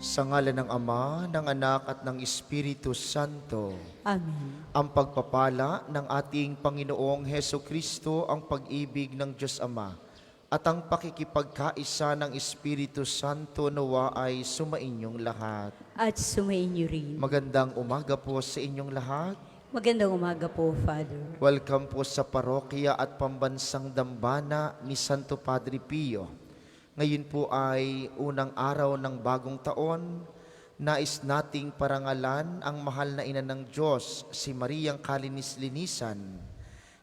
Sa ngalan ng Ama, ng Anak at ng Espiritu Santo. Amen. Ang pagpapala ng ating Panginoong Heso Kristo, ang pag-ibig ng Diyos Ama, at ang pakikipagkaisa ng Espiritu Santo nawa ay sumainyong lahat. At sumainyo rin. Magandang umaga po sa inyong lahat. Magandang umaga po, Father. Welcome po sa parokya at pambansang dambana ni Santo Padre Pio. Ngayon po ay unang araw ng bagong taon. Nais nating parangalan ang mahal na ina ng Diyos, si Mariang Kalinis-Linisan.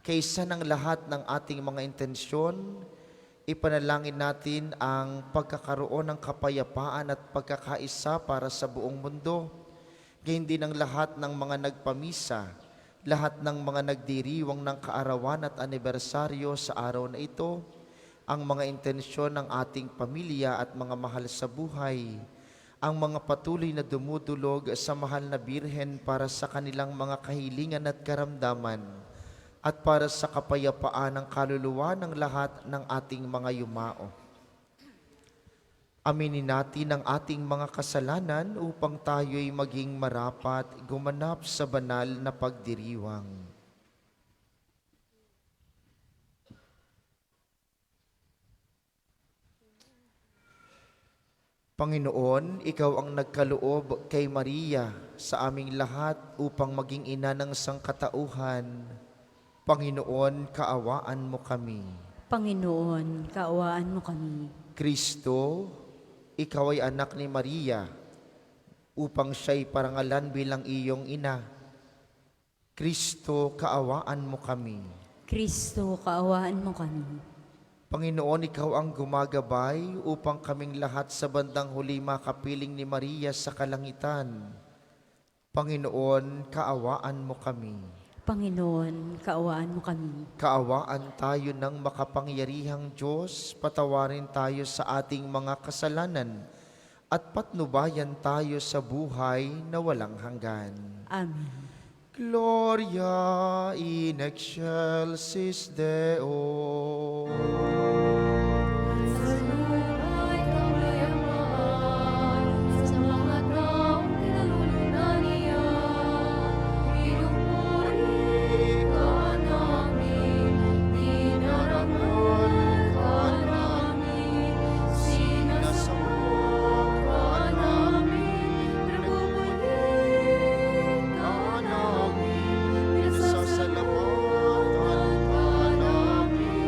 Kaysa ng lahat ng ating mga intensyon, ipanalangin natin ang pagkakaroon ng kapayapaan at pagkakaisa para sa buong mundo. Gayon din ang lahat ng mga nagpamisa, lahat ng mga nagdiriwang ng kaarawan at anibersaryo sa araw na ito, ang mga intensyon ng ating pamilya at mga mahal sa buhay, ang mga patuloy na dumudulog sa mahal na Birhen para sa kanilang mga kahilingan at karamdaman, at para sa kapayapaan ng kaluluwa ng lahat ng ating mga yumao. Aminin natin ang ating mga kasalanan upang tayo'y maging marapat gumanap sa banal na pagdiriwang. Panginoon, Ikaw ang nagkaloob kay Maria sa aming lahat upang maging ina ng sangkatauhan. Panginoon, kaawaan mo kami. Panginoon, kaawaan mo kami. Kristo, Ikaw ay anak ni Maria upang siya'y parangalan bilang iyong ina. Kristo, kaawaan mo kami. Kristo, kaawaan mo kami. Panginoon, Ikaw ang gumagabay upang kaming lahat sa bandang huli makapiling ni Maria sa kalangitan. Panginoon, kaawaan mo kami. Panginoon, kaawaan mo kami. Kaawaan tayo ng makapangyarihang Diyos, patawarin tayo sa ating mga kasalanan, at patnubayan tayo sa buhay na walang hanggan. Amen. Gloria in excelsis Deo. Sa lupa't kapayapaan, sa mga taong kinalulunan niya, pinupuri ka namin, dinarangal ka namin, sinasamba ka namin, nagbubuli ka namin, pinasasalamatan ka namin.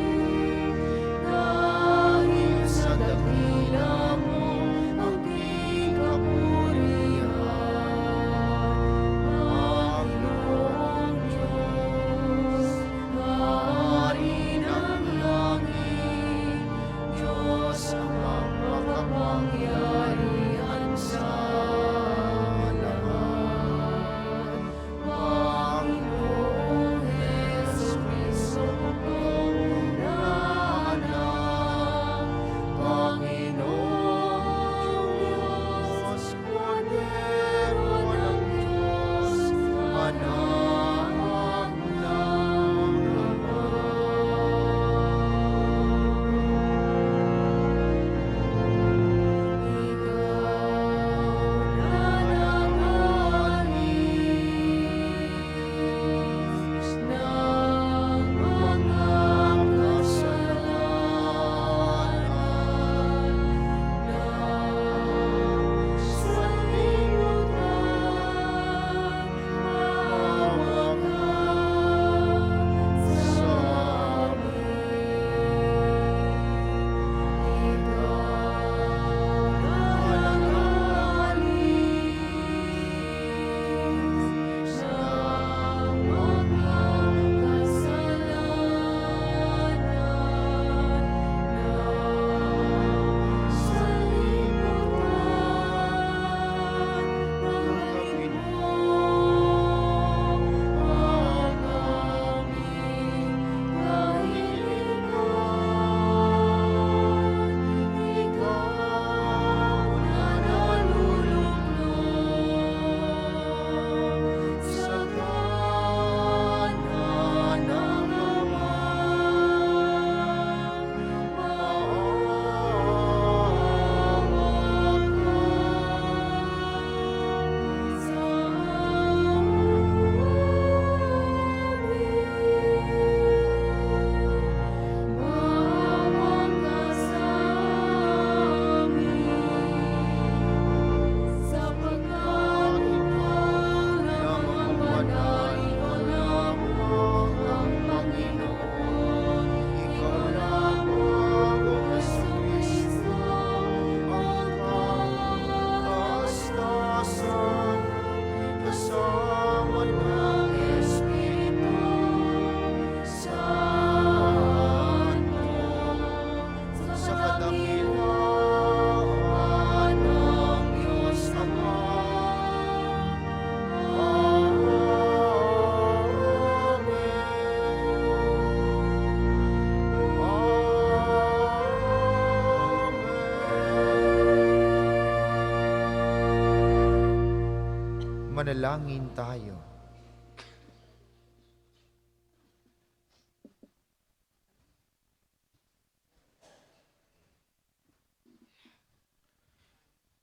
Manalangin tayo.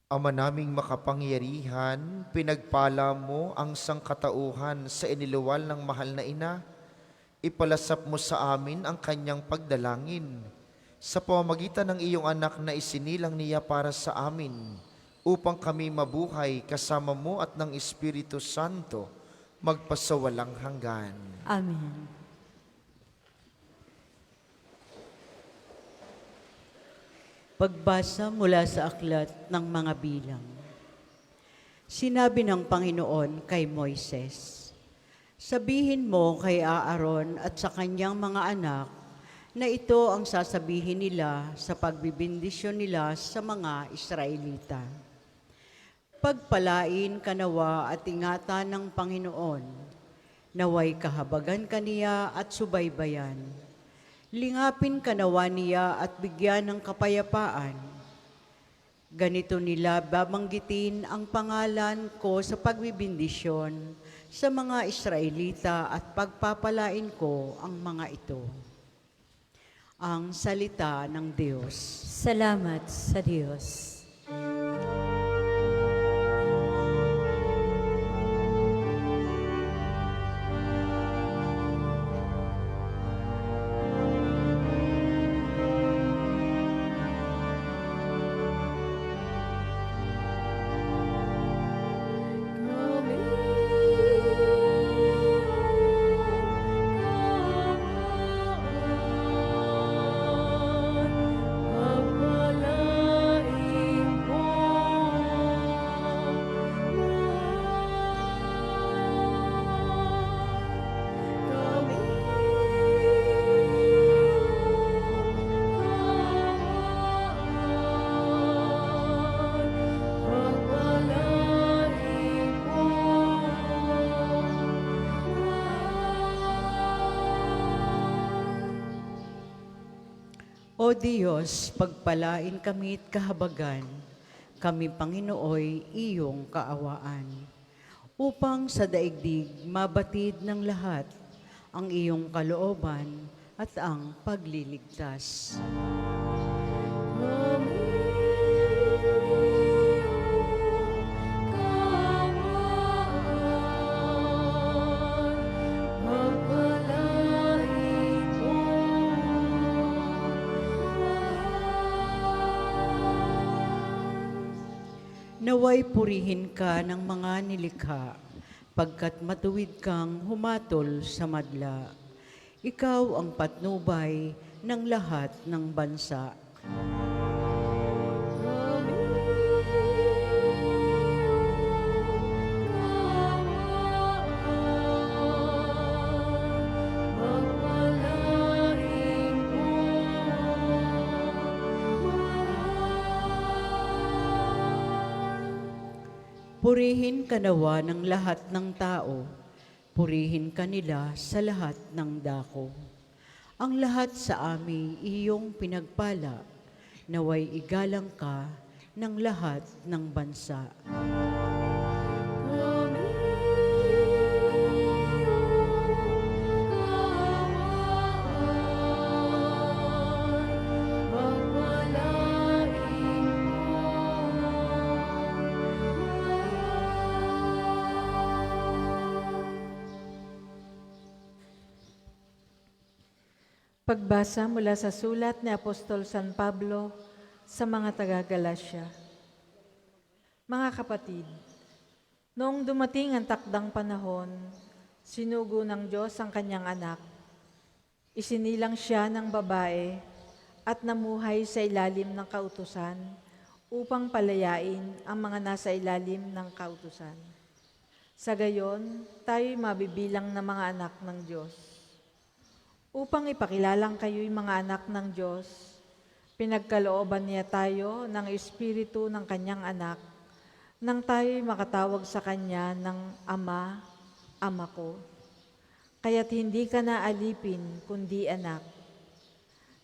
Ama naming makapangyarihan, pinagpala mo ang sangkatauhan sa iniluwal ng mahal na ina. Ipalasap mo sa amin ang kanyang pagdalangin sa pamamagitan ng iyong anak na isinilang niya para sa amin, upang kami mabuhay kasama mo at ng Espiritu Santo magpasawalang hanggan. Amen. Pagbasa mula sa aklat ng mga bilang. Sinabi ng Panginoon kay Moises, "Sabihin mo kay Aaron at sa kanyang mga anak na ito ang sasabihin nila sa pagbibindisyon nila sa mga Israelita. Pagpalain ka nawa at ingatan ng Panginoon, naway kahabagan kaniya at subaybayan. Lingapin ka nawa niya at bigyan ng kapayapaan. Ganito nila babanggitin ang pangalan ko sa pagbibindisyon sa mga Israelita at pagpapalain ko ang mga ito." Ang salita ng Diyos. Salamat sa Diyos. O Diyos, pagpalain kami at kahabagan, kami Panginooy iyong kaawaan, upang sa daigdig mabatid ng lahat ang iyong kalooban at ang pagliligtas. Naway purihin ka ng mga nilikha, pagkat matuwid kang humatol sa madla. Ikaw ang patnubay ng lahat ng bansa. Purihin ka nawa ng lahat ng tao, purihin ka nila sa lahat ng dako. Ang lahat sa amin iyong pinagpala, naway igalang ka ng lahat ng bansa. Pagbasa mula sa sulat ni Apostol San Pablo sa mga taga-Galasya. Mga kapatid, noong dumating ang takdang panahon, sinugo ng Diyos ang kanyang anak. Isinilang siya ng babae at namuhay sa ilalim ng kautusan upang palayain ang mga nasa ilalim ng kautusan. Sa gayon, tayo'y mabibilang na mga anak ng Diyos. Upang ipakilalang kayo'y mga anak ng Diyos, pinagkalooban niya tayo ng Espiritu ng Kanyang anak, nang tayo'y makatawag sa Kanya ng Ama, Ama ko. Kaya't hindi ka na alipin, kundi anak.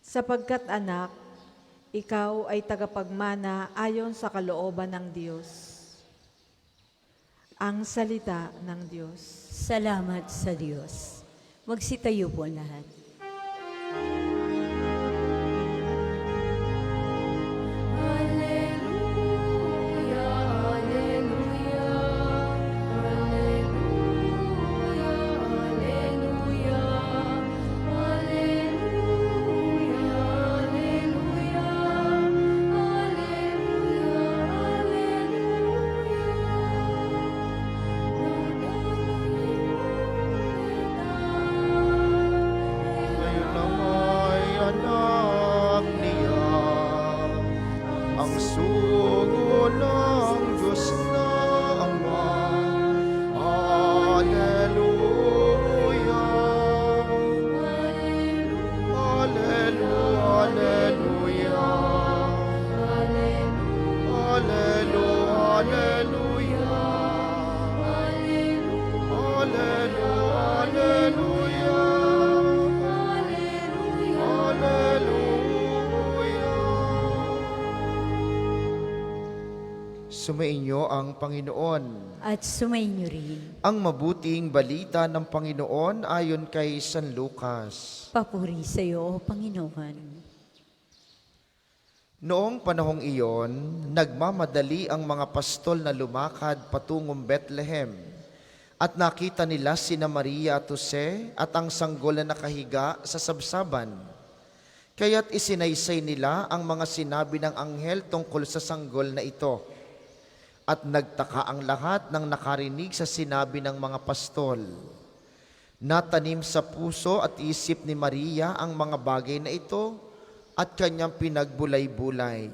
Sapagkat anak, ikaw ay tagapagmana ayon sa kalooban ng Diyos. ang salita ng Diyos. Salamat sa Diyos. Magsitayo po lahat. Ngayon nama'y anak niya, ang sugo ng Diyos na Ama. Alleluia. Alleluia. Alleluia. Alleluia. Alleluia. Alleluia. Alleluia. Sumainyo ang Panginoon. At sumainyo rin. Ang mabuting balita ng Panginoon ayon kay San Lucas. Papuri sa iyo, O Panginoon. Noong panahong iyon, nagmamadali ang mga pastol na lumakad patungong Bethlehem at nakita nila sina Maria at Jose at ang sanggol na nakahiga sa sabsaban. Kaya't isinaysay nila ang mga sinabi ng anghel tungkol sa sanggol na ito. At nagtaka ang lahat ng nakarinig sa sinabi ng mga pastol. Natanim sa puso at isip ni Maria ang mga bagay na ito at kanyang pinagbulay-bulay.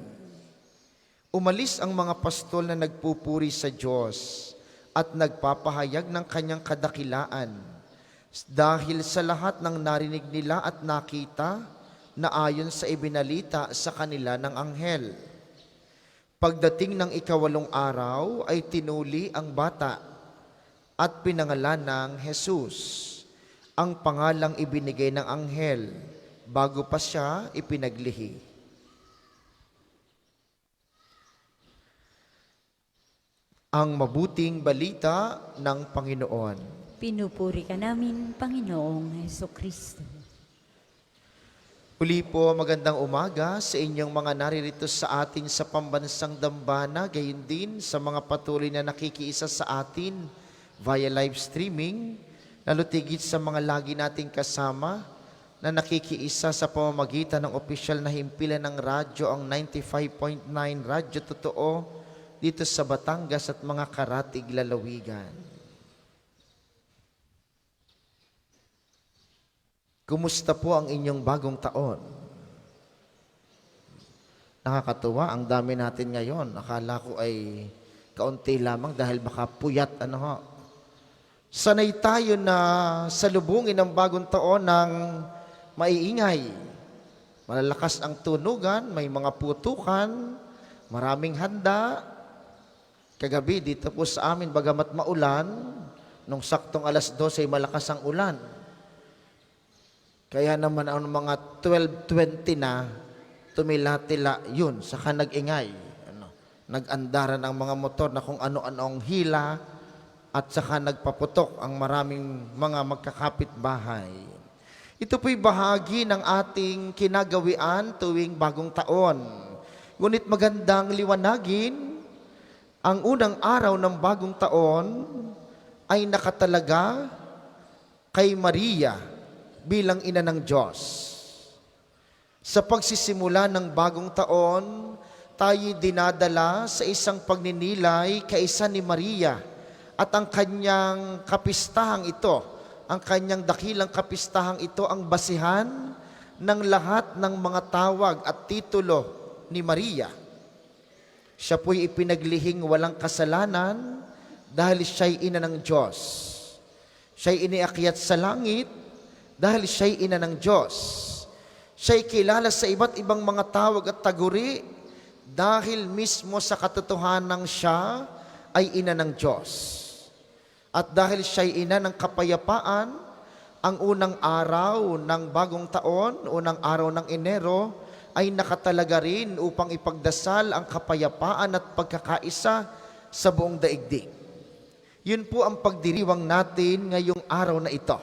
Umalis ang mga pastol na nagpupuri sa Diyos at nagpapahayag ng kanyang kadakilaan dahil sa lahat ng narinig nila at nakita na ayon sa ibinalita sa kanila ng anghel. Pagdating ng 8 araw ay tinuli ang bata at pinangalan ng Jesus, ang pangalang ibinigay ng anghel bago pa siya ipinaglihi. Ang mabuting balita ng Panginoon. Pinupuri ka namin, Panginoong Hesukristo. Uli po, magandang umaga sa inyong mga naririto sa atin sa pambansang dambana, gayon din sa mga patuloy na nakikiisa sa atin via live streaming, lalo tigit sa mga lagi nating kasama na nakikiisa sa pamamagitan ng opisyal na himpilan ng radyo, ang 95.9 Radyo Totoo, dito sa Batangas at mga karatig lalawigan. Kumusta po ang inyong bagong taon? Nakakatuwa, ang dami natin ngayon. Akala ko ay kaunti lamang dahil baka puyat, Sanay tayo na salubungin ang bagong taon ng maiingay. Malalakas ang tunugan, may mga putukan, maraming handa. Kagabi dito po sa amin, bagamat maulan, nung saktong alas 12 ay malakas ang ulan. Kaya naman ang mga 12:20 na, tumila-tila yun, saka nag-ingay. Nag-andaran ang mga motor na kung ano-ano ang hila at saka nagpaputok ang maraming mga magkakapit-bahay. Ito po'y bahagi ng ating kinagawian tuwing bagong taon. Ngunit magandang liwanagin, ang unang araw ng bagong taon ay nakatalaga kay Maria bilang ina ng Diyos. Sa pagsisimula ng bagong taon, tayo dinadala sa isang pagninilay kaisa ni Maria at ang kanyang kapistahang ito, ang kanyang dakilang kapistahang ito ang basihan ng lahat ng mga tawag at titulo ni Maria. Siya po'y ipinaglihing walang kasalanan dahil siya'y ina ng Diyos. Siya'y iniakyat sa langit dahil siya'y ina ng Diyos. Siya'y kilala sa iba't ibang mga tawag at taguri dahil mismo sa katotohanan siya ay ina ng Diyos. At dahil siya'y ina ng kapayapaan, ang unang araw ng bagong taon, unang araw ng Enero, ay nakatalaga rin upang ipagdasal ang kapayapaan at pagkakaisa sa buong daigdig. Yun po ang pagdiriwang natin ngayong araw na ito.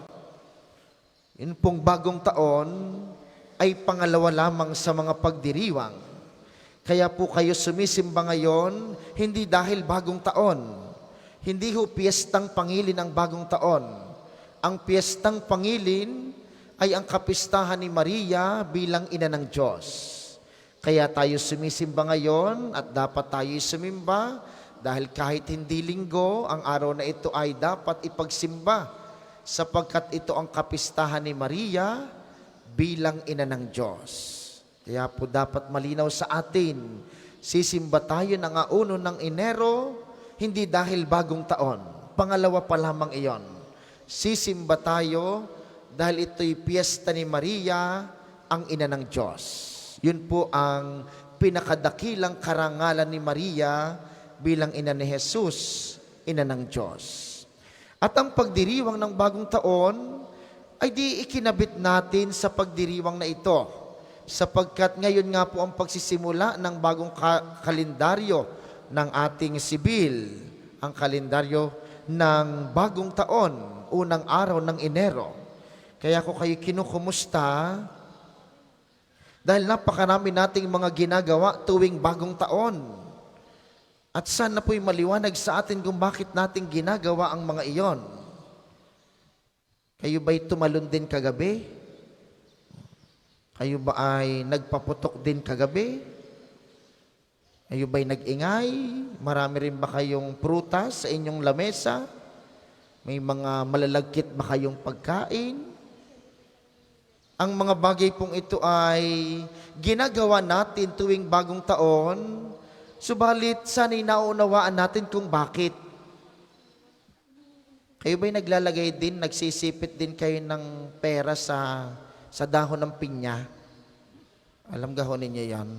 Yun pong bagong taon ay pangalawa lamang sa mga pagdiriwang. Kaya po kayo sumisimba ngayon, hindi dahil bagong taon. Hindi ho piyestang pangilin ang bagong taon. Ang piyestang pangilin ay ang kapistahan ni Maria bilang ina ng Diyos. Kaya tayo sumisimba ngayon at dapat tayo sumimba dahil kahit hindi linggo, ang araw na ito ay dapat ipagsimba sapagkat ito ang kapistahan ni Maria bilang ina ng Diyos. Kaya po dapat malinaw sa atin, sisimba tayo ng 1 ng Enero, hindi dahil bagong taon. Pangalawa pa lamang iyon. Sisimba tayo dahil ito'y piyesta ni Maria, ang ina ng Diyos. Yun po ang pinakadakilang karangalan ni Maria bilang ina ni Jesus, ina ng Diyos. At ang pagdiriwang ng bagong taon ay di ikinabit natin sa pagdiriwang na ito. Sapagkat ngayon nga po ang pagsisimula ng bagong kalendaryo ng ating sibil, ang kalendaryo ng bagong taon, unang araw ng Enero. Kaya ako kayo kinukumusta dahil napakarami nating mga ginagawa tuwing bagong taon. At sana po'y maliwanag sa atin kung bakit natin ginagawa ang mga iyon. Kayo ba'y tumalon din kagabi? Kayo ba ay nagpaputok din kagabi? Kayo ba'y nag-ingay? Marami rin ba kayong prutas sa inyong lamesa? May mga malalagkit ba kayong pagkain? Ang mga bagay pong ito ay ginagawa natin tuwing bagong taon, subalit sana'y naunawaan natin kung bakit. Kayo ba'y naglalagay din, nagsisipit din kayo ng pera sa dahon ng pinya? Alam gahon ninyo yan.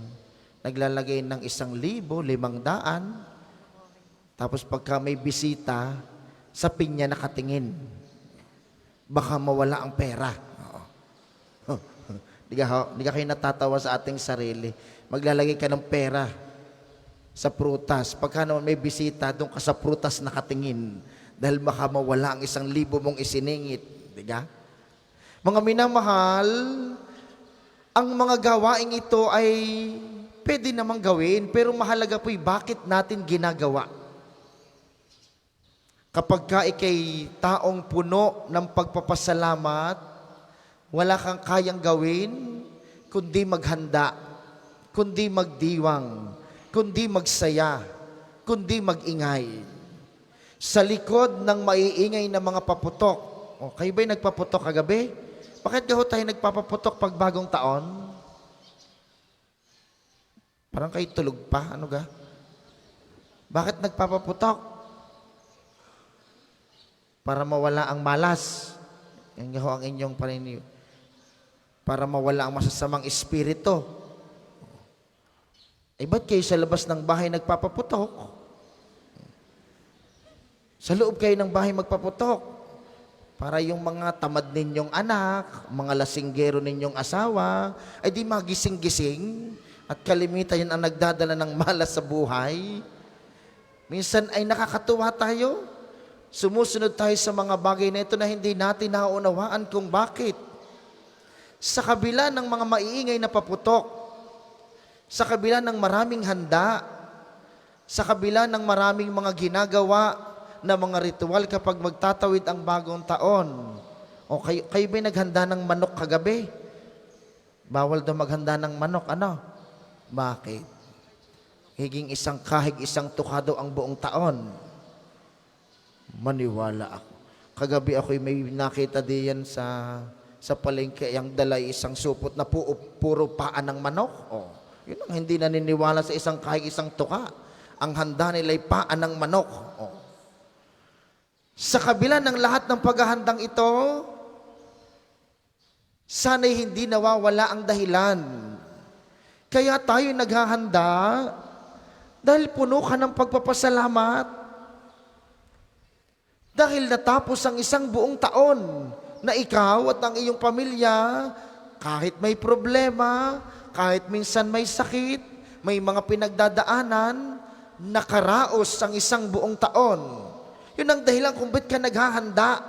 Naglalagay ng 1,000, 500, tapos pagka may bisita, sa pinya nakatingin. Baka mawala ang pera. Di ka kayo natatawa sa ating sarili. Maglalagay ka ng pera sa prutas. Pagka naman may bisita, doon ka sa prutas nakatingin. Dahil baka mawala ang 1,000 mong isiningit. Di ka? Mga minamahal, ang mga gawaing ito ay pwede namang gawin, pero mahalaga po'y bakit natin ginagawa. Kapag ka ikay taong puno ng pagpapasalamat, wala kang kayang gawin, kundi maghanda, kundi magdiwang, kundi magsaya, kundi magingay. Sa likod ng maiingay na mga paputok, kayo ba'y nagpaputok kagabi? Bakit gaho tayo nagpapaputok pag bagong taon? Parang kayo tulog pa, ano ga? Bakit nagpapaputok? Para mawala ang malas. Yan gaho ang inyong paniniw. Para mawala ang masasamang espiritu. Eh, ba't kayo sa labas ng bahay nagpapaputok? Sa loob kayo ng bahay magpaputok. Para yung mga tamad ninyong anak, mga lasinggero ninyong asawa, ay di magising-gising at kalimitan yan ang nagdadala ng malas sa buhay. Minsan ay nakakatuwa tayo. Sumusunod tayo sa mga bagay na ito na hindi natin naunawaan kung bakit. Sa kabila ng mga maiingay na paputok, sa kabila ng maraming handa, sa kabila ng maraming mga ginagawa na mga ritual kapag magtatawid ang bagong taon. O kayo ba'y naghanda ng manok kagabi? Bawal daw maghanda ng manok, ano? Bakit? Higing isang kahig, isang tukado ang buong taon. Maniwala ako. Kagabi ako'y may nakita diyan sa palengke, ang dalay isang supot na puro paan ng manok. O, yun ang hindi naniniwala sa isang kahig, isang tuka. Ang handa nila'y paan ng manok. O, sa kabila ng lahat ng paghahandang ito, sana'y hindi nawawala ang dahilan. Kaya tayo naghahanda dahil puno ka ng pagpapasalamat. Dahil natapos ang isang buong taon na ikaw at ang iyong pamilya, kahit may problema, kahit minsan may sakit, may mga pinagdadaanan, nakaraos ang isang buong taon. Yun ang dahilan kung ba't ka naghahanda.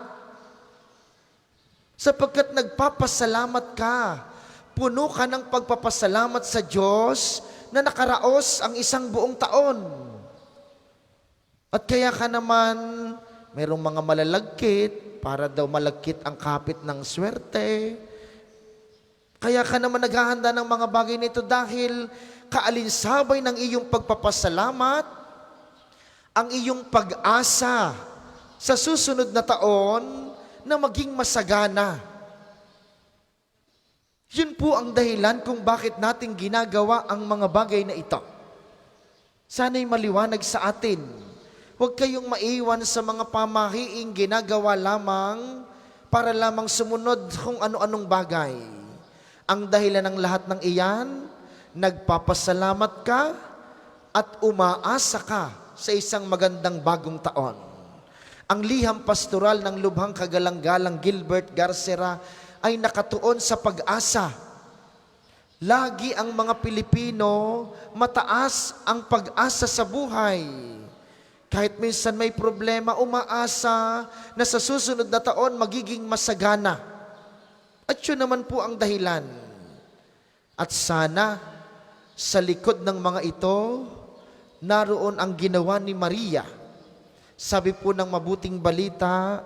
Sapagkat nagpapasalamat ka. Puno ka ng pagpapasalamat sa Diyos na nakaraos ang isang buong taon. At kaya ka naman, mayroong mga malalagkit para daw malagkit ang kapit ng swerte. Kaya ka naman naghahanda ng mga bagay nito dahil kaalinsabay ng iyong pagpapasalamat, ang iyong pag-asa sa susunod na taon na maging masagana. Yun po ang dahilan kung bakit natin ginagawa ang mga bagay na ito. Sana'y maliwanag sa atin. Huwag kayong maiwan sa mga pamahiing ginagawa lamang para lamang sumunod kung ano-anong bagay. Ang dahilan ng lahat ng iyan, nagpapasalamat ka at umaasa ka sa isang magandang bagong taon. Ang liham pastoral ng Lubhang Kagalang-galang Gilbert Garcera ay nakatuon sa pag-asa. Lagi ang mga Pilipino, mataas ang pag-asa sa buhay. Kahit minsan may problema, umaasa na sa susunod na taon magiging masagana. At yun naman po ang dahilan. At sana, sa likod ng mga ito, naroon ang ginawa ni Maria. Sabi po ng mabuting balita,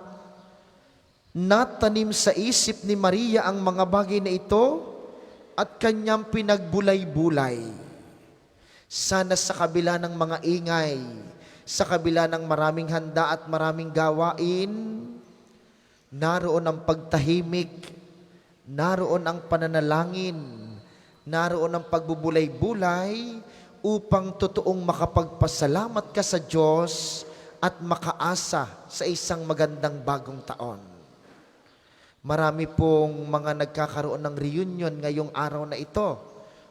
natanim sa isip ni Maria ang mga bagay na ito at kanyang pinagbulay-bulay. Sana sa kabila ng mga ingay, sa kabila ng maraming handa at maraming gawain, naroon ang pagtahimik, naroon ang pananalangin, naroon ang pagbubulay-bulay upang totoong makapagpasalamat ka sa Diyos at makaasa sa isang magandang bagong taon. Marami pong mga nagkakaroon ng reunion ngayong araw na ito.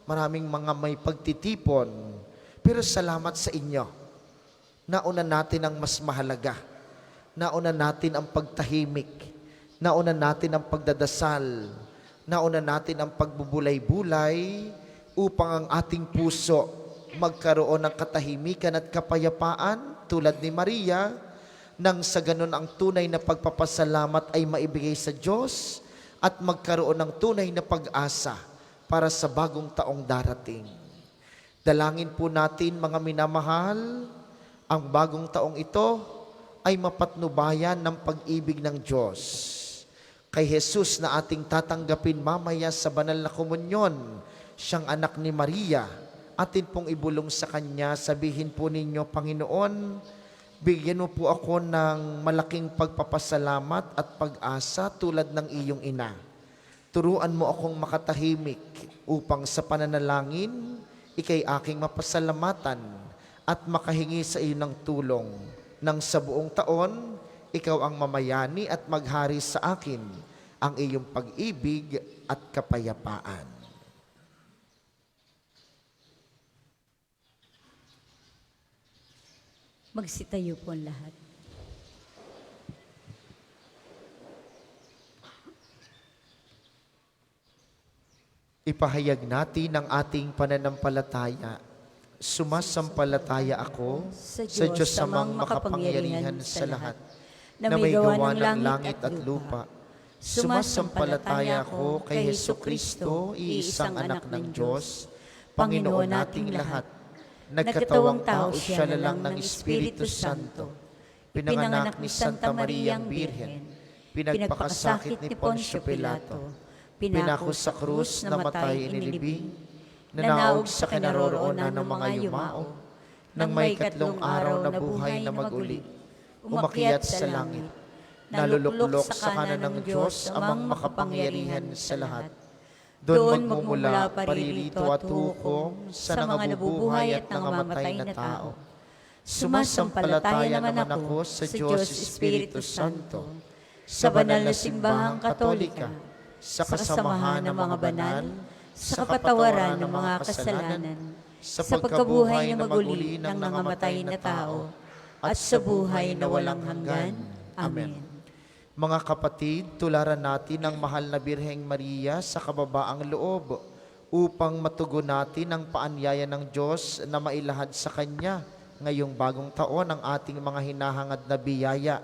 Maraming mga may pagtitipon. Pero salamat sa inyo. Nauna natin ang mas mahalaga. Nauna natin ang pagtahimik. Nauna natin ang pagdadasal. Nauna natin ang pagbubulay-bulay upang ang ating puso magkaroon ng katahimikan at kapayapaan tulad ni Maria, nang sa ganun ang tunay na pagpapasalamat ay maibigay sa Diyos at magkaroon ng tunay na pag-asa para sa bagong taong darating. Dalangin po natin, mga minamahal, ang bagong taong ito ay mapatnubayan ng pag-ibig ng Diyos. Kay Jesus na ating tatanggapin mamaya sa banal na komunyon, siyang anak ni Maria, atin pong ibulong sa Kanya, sabihin po ninyo, Panginoon, bigyan mo po ako ng malaking pagpapasalamat at pag-asa tulad ng iyong ina. Turuan mo akong makatahimik upang sa pananalangin, ikay aking mapasalamatan at makahingi sa iyo ng tulong. Nang sa buong taon, ikaw ang mamayani at maghari sa akin ang iyong pag-ibig at kapayapaan. Magsitayo po ang lahat. Ipahayag natin ang ating pananampalataya. Sumasampalataya ako sa Diyos samang makapangyarihan sa lahat, na may gawa ng langit at lupa. Sumasampalataya ako kay Hesukristo, iisang anak ng Diyos, Panginoon nating lahat. Nagkatawang tao siya lalang ng Espiritu Santo. Pinanganak ni Santa Mariang Birhen. Pinagpakasakit ni Poncio Pilato. Pinako sa krus, namatay, inilibing. Nanaog sa kinaroroonan ng mga yumao. Nang may katlong araw na buhay na maguli. Umakyat sa langit. Naluluklok sa kanan ng Diyos amang makapangyarihan sa lahat. Doon magmumula paririto at hukom sa mga nabubuhay at nangamatay na tao. Sumasampalataya naman ako sa Diyos Espiritu Santo, sa banal na simbahang katolika, sa kasamahan ng mga banal, sa kapatawaran ng mga kasalanan, sa pagkabuhay na maguli ng nangamatay na tao, at sa buhay na walang hanggan. Amen. Mga kapatid, tularan natin ang mahal na Birheng Maria sa kababaang loob upang matugon natin ang paanyaya ng Diyos na mailahad sa Kanya ngayong bagong taon ang ating mga hinahangad na biyaya.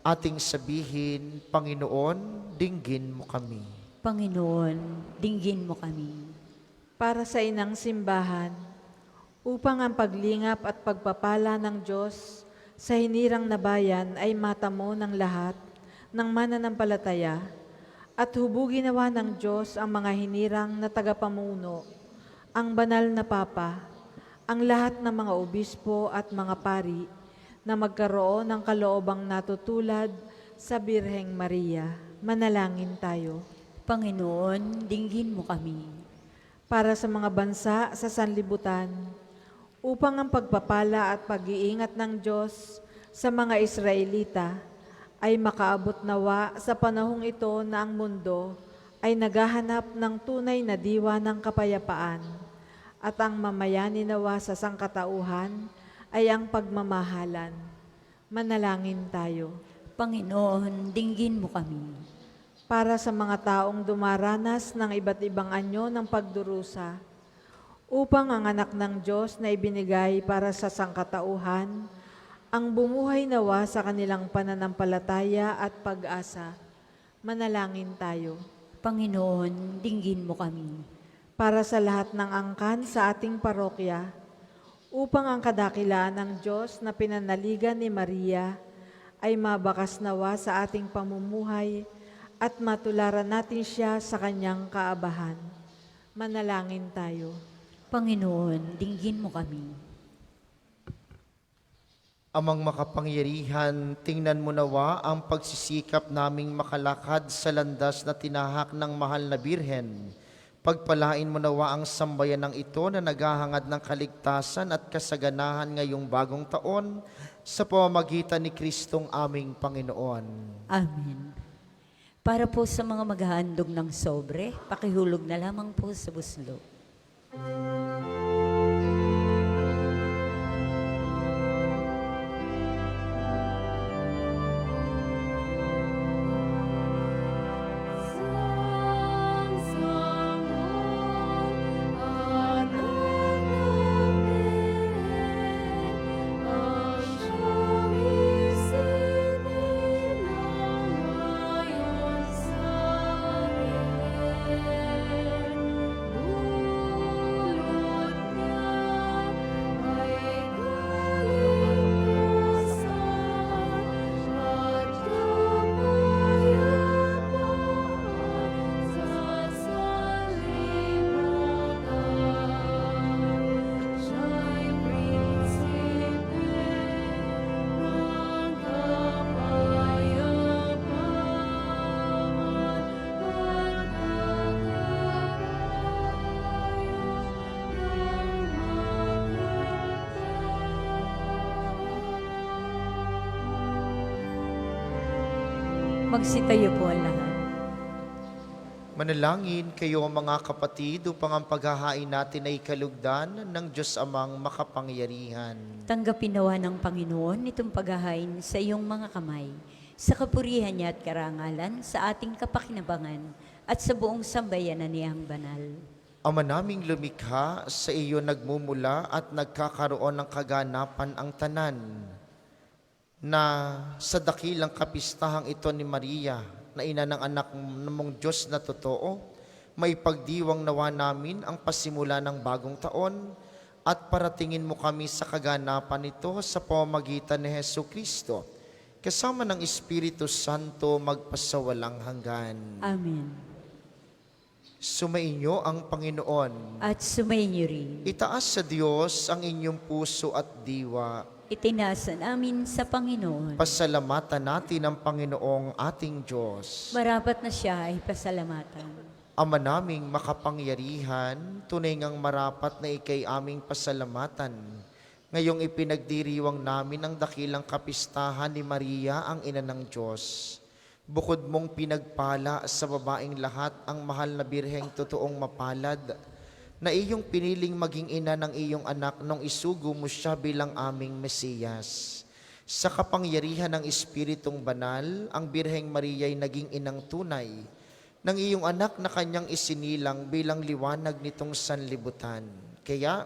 Ating sabihin, Panginoon, dinggin mo kami. Panginoon, dinggin mo kami. Para sa inang simbahan, upang ang paglingap at pagpapala ng Diyos sa hinirang na bayan ay matamo ng lahat ng mananampalataya at hubugin nawa ng Diyos ang mga hinirang na tagapamuno, ang banal na Papa, ang lahat ng mga obispo at mga pari na magkaroon ng kaloobang natutulad sa Birheng Maria. Manalangin tayo. Panginoon, dinggin mo kami. Para sa mga bansa sa sanlibutan, upang ang pagpapala at pag-iingat ng Diyos sa mga Israelita ay makaabot nawa sa panahong ito na ang mundo ay naghahanap ng tunay na diwa ng kapayapaan at ang mamayani nawa sa sangkatauhan ay ang pagmamahalan. Manalangin tayo. Panginoon, dinggin mo kami. Para sa mga taong dumaranas ng iba't ibang anyo ng pagdurusa, upang ang anak ng Diyos na ibinigay para sa sangkatauhan, ang bumuhay nawa sa kanilang pananampalataya at pag-asa. Manalangin tayo. Panginoon, dinggin mo kami. Para sa lahat ng angkan sa ating parokya, upang ang kadakilaan ng Diyos na pinanaligan ni Maria ay mabakas nawa sa ating pamumuhay at matularan natin siya sa kanyang kaabahan. Manalangin tayo. Panginoon, dinggin mo kami. Amang makapangyarihan, tingnan mo nawa ang pagsisikap naming makalakad sa landas na tinahak ng mahal na Birhen. Pagpalain mo nawa ang sambayanang ito na naghahangad ng kaligtasan at kasaganahan ngayong bagong taon sa pamamagitan ni Kristong aming Panginoon. Amen. Para po sa mga maghahandog ng sobre, pakihulog na lamang po sa buslo. Magsitayo po ang lahat. Manalangin kayo mga kapatid upang ang paghahain natin ay kalugdan ng Diyos Amang makapangyarihan. Tanggapin nawa ng Panginoon itong paghahain sa iyong mga kamay, sa kapurihan niya at karangalan, sa ating kapakinabangan, at sa buong sambayanan niyang banal. Ama naming lumikha, sa iyo nagmumula at nagkakaroon ng kaganapan ang tanan, na sa dakilang kapistahang ito ni Maria, na ina ng anak mong Diyos na totoo, may pagdiwang nawa namin ang pasimula ng bagong taon at paratingin mo kami sa kaganapan nito sa pamamagitan ni Jesucristo, kasama ng Espiritu Santo magpasawalang hanggan. Amen. Sumainyo ang Panginoon. At sumainyo rin. Itaas sa Diyos ang inyong puso at diwa. Itinasa namin sa Panginoon. Pasalamatan natin ang Panginoong ating Diyos. Marapat na siya ay pasalamatan. Ama naming makapangyarihan, tunay ngang marapat na ikay aming pasalamatan. Ngayong ipinagdiriwang namin ang dakilang kapistahan ni Maria, ang ina ng Diyos. Bukod mong pinagpala sa babaeng lahat ang mahal na Birheng totoong mapalad, na iyong piniling maging ina ng iyong anak nung isugo mo siya bilang aming Mesiyas. Sa kapangyarihan ng Espiritong Banal, ang Birheng Maria ay naging inang tunay ng iyong anak na kanyang isinilang bilang liwanag nitong sanlibutan. Kaya,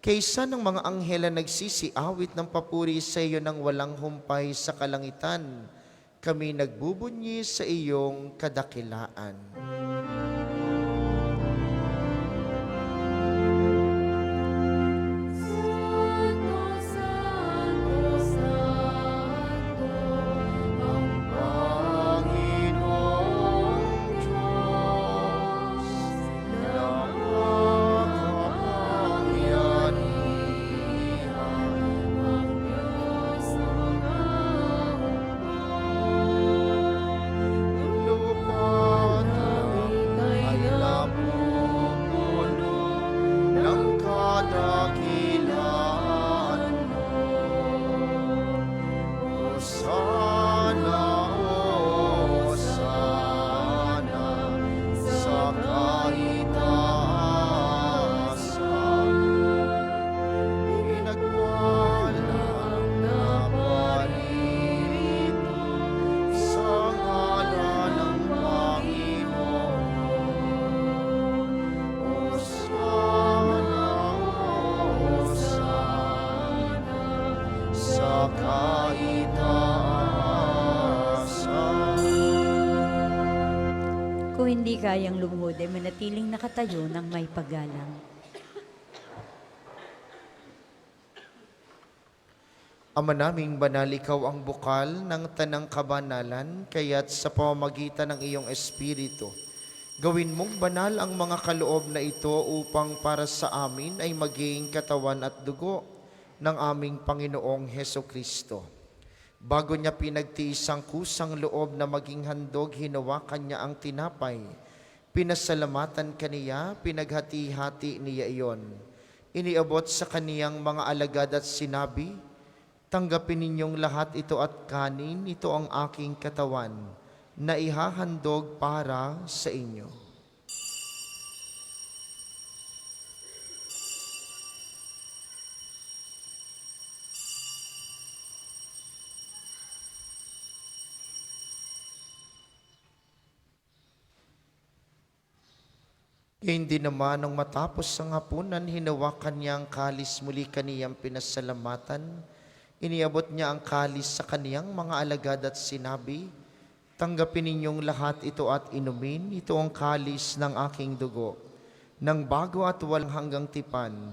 Kaysa ng mga anghel na nagsisiawit ng papuri sa iyo ng walang humpay sa kalangitan, kami nagbubunyi sa iyong kadakilaan. Kung hindi kayang lumuhod, ay manatiling nakatayo ng may paggalang. Ama naming banal, ikaw ang bukal ng tanang kabanalan, kaya't sa pamamagitan ng iyong Espiritu, gawin mong banal ang mga kaloob na ito upang para sa amin ay maging katawan at dugo ng aming Panginoong Heso Kristo. Bago niya pinagtiis ang kusang loob na maging handog, hinawakan niya ang tinapay. Pinasalamatan kaniya, pinaghati-hati niya iyon. Iniabot sa kaniyang mga alagad at sinabi, tanggapin ninyong lahat ito at kanin, ito ang aking katawan, na ihahandog para sa inyo. Hindi naman nung matapos ang hapunan, hinawakan niya ang kalis, muli kaniyang pinasalamatan. Iniabot niya ang kalis sa kaniyang mga alagad at sinabi, tanggapin ninyong lahat ito at inumin, ito ang kalis ng aking dugo, ng bago at walang hanggang tipan,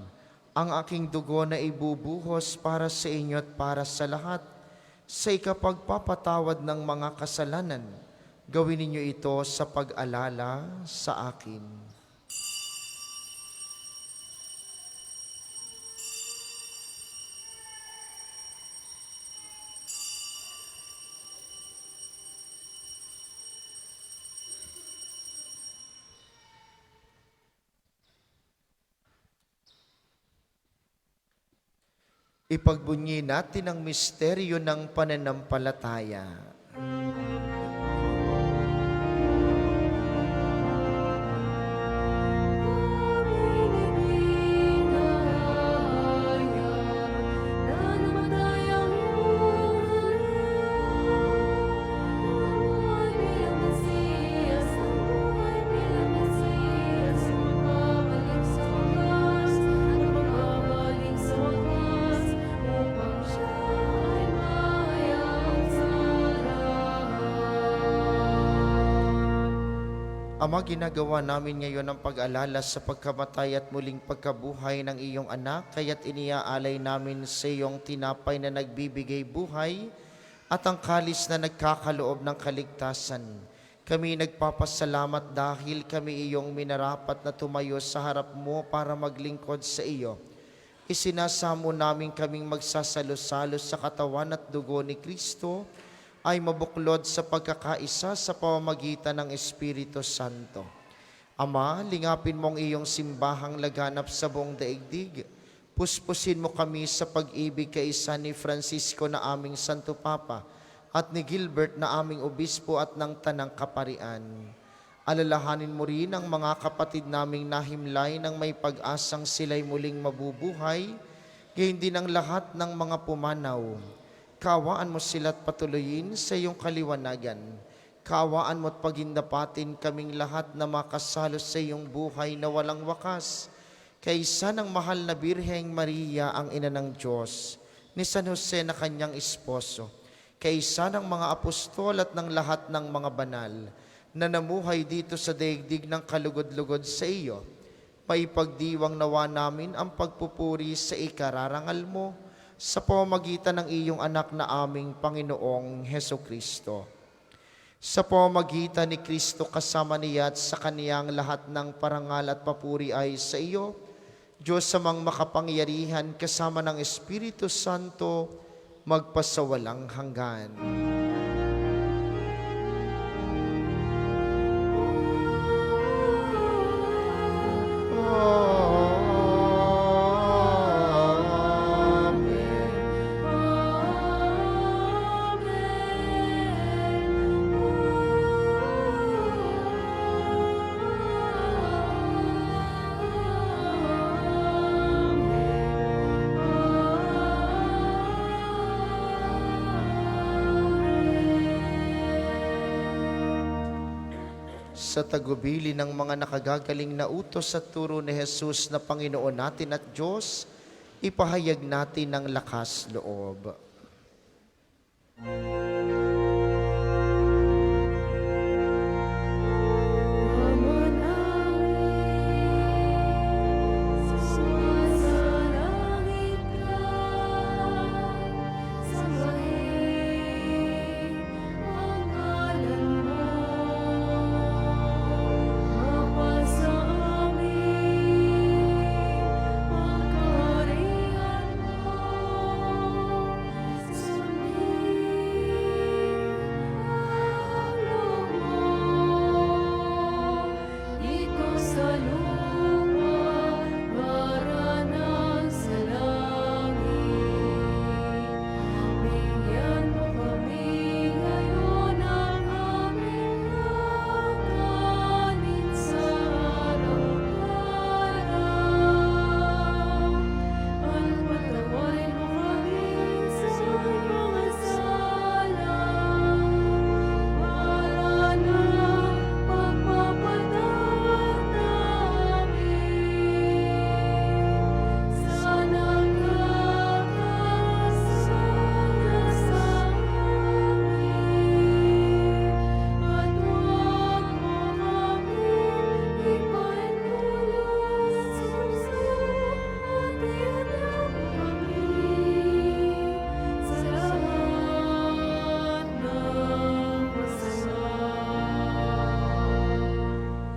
ang aking dugo na ibubuhos para sa inyo at para sa lahat, sa ikapagpapatawad ng mga kasalanan. Gawin ninyo ito sa pag-alala sa akin. Ipagbunyi natin ang misteryo ng pananampalataya. Ama, ginagawa namin ngayon ang pag-alala sa pagkamatay at muling pagkabuhay ng iyong anak, kaya't iniaalay namin sa iyong tinapay na nagbibigay buhay at ang kalis na nagkakaloob ng kaligtasan. Kami nagpapasalamat dahil kami iyong minarapat na tumayo sa harap mo para maglingkod sa iyo. Isinasamo namin kaming magsasalo-salo sa katawan at dugo ni Kristo, ay mabuklod sa pagkakaisa sa pamamagitan ng Espiritu Santo. Ama, lingapin mong iyong simbahang laganap sa buong daigdig. Puspusin mo kami sa pag-ibig kaisa ni Francisco na aming Santo Papa at ni Gilbert na aming Obispo at ng Tanang Kaparian. Alalahanin mo rin ang mga kapatid naming nahimlay ng may pag-asang sila'y muling mabubuhay, gayon din ang lahat ng mga pumanaw. Kaawaan mo sila't patuloyin sa iyong kaliwanagan. Kaawaan mo at pagindapatin kaming lahat na makasalo sa iyong buhay na walang wakas. kaysa ng mahal na Birheng Maria ang ina ng Diyos, ni San Jose na kanyang esposo, kaysa ng mga apostol at ng lahat ng mga banal na namuhay dito sa daigdig ng kalugod-lugod sa iyo, maipagdiwang nawa namin ang pagpupuri sa ikararangal mo sa pamamagitan ng iyong anak na aming Panginoong Heso Kristo. Sa pamamagitan ni Kristo kasama niya at sa kaniyang lahat ng parangal at papuri ay sa iyo, Diyos samang makapangyarihan kasama ng Espiritu Santo, magpasawalang hanggan. Sa tagubili ng mga nakagagaling na utos at turo ni Jesus na Panginoon natin at Diyos, ipahayag natin ng lakas loob.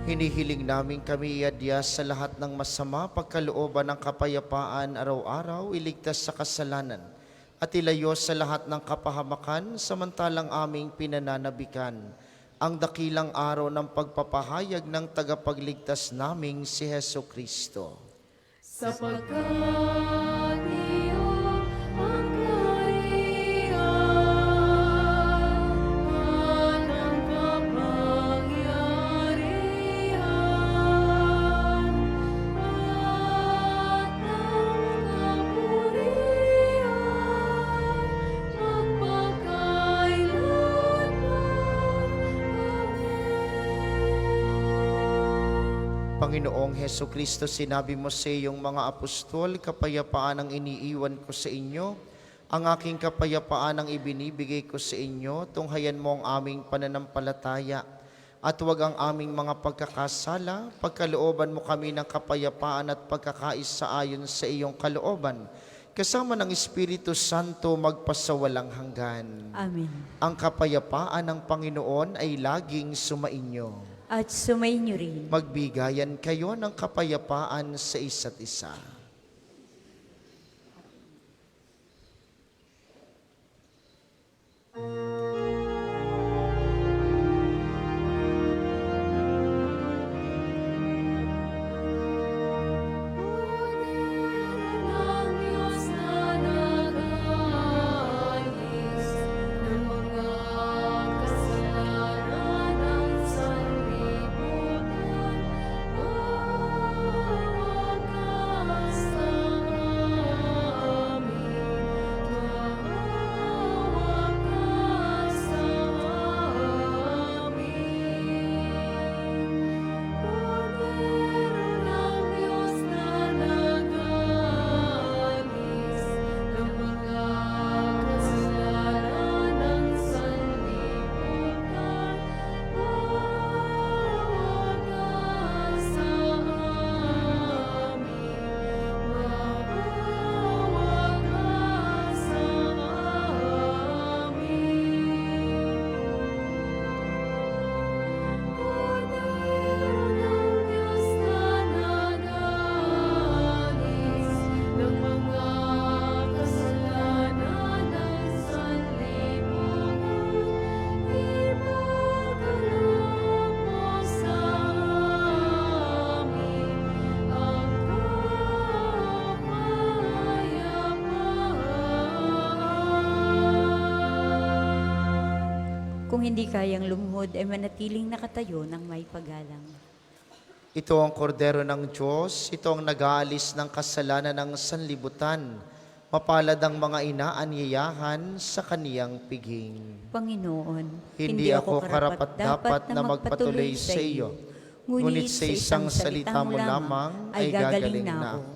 Hinihiling namin kami iadya sa lahat ng masama, pagkalooban ng kapayapaan araw-araw, iligtas sa kasalanan, at ilayo sa lahat ng kapahamakan, samantalang aming pinananabikan ang dakilang araw ng pagpapahayag ng tagapagligtas naming si Heso Kristo. Sapagkat iyo ang kaharian at ang kapangyarihan at ang kapurihan magpakailanman. Amen. Panginoong Heso Kristo, sinabi mo sa iyong mga apostol, kapayapaan ang iniiwan ko sa inyo, ang aking kapayapaan ang ibinibigay ko sa inyo, tunghayan mo ang aming pananampalataya, at huwag ang aming mga pagkakasala, pagkalooban mo kami ng kapayapaan at pagkakaisa ayon sa iyong kalooban, kasama ng Espiritu Santo magpasawalang hanggan. Amen. Ang kapayapaan ng Panginoon ay laging sumainyo. At sumainyo rin. Magbigayan kayo ng kapayapaan sa isa't isa. Ang Diyos na nag-aayos ng mga kasalanan ng sanlibutan, mawakas hindi kayang lumuhod ay manatiling nakatayo ng may paggalang. Ito ang kordero ng Diyos, ito ang nag-aalis ng kasalanan ng sanlibutan. Mapalad ang mga inaanyayahan sa kaniyang piging. Panginoon, Hindi ako karapat-dapat na magpatuloy sa iyo, ngunit sa isang salita mo lamang ay gagaling na ako.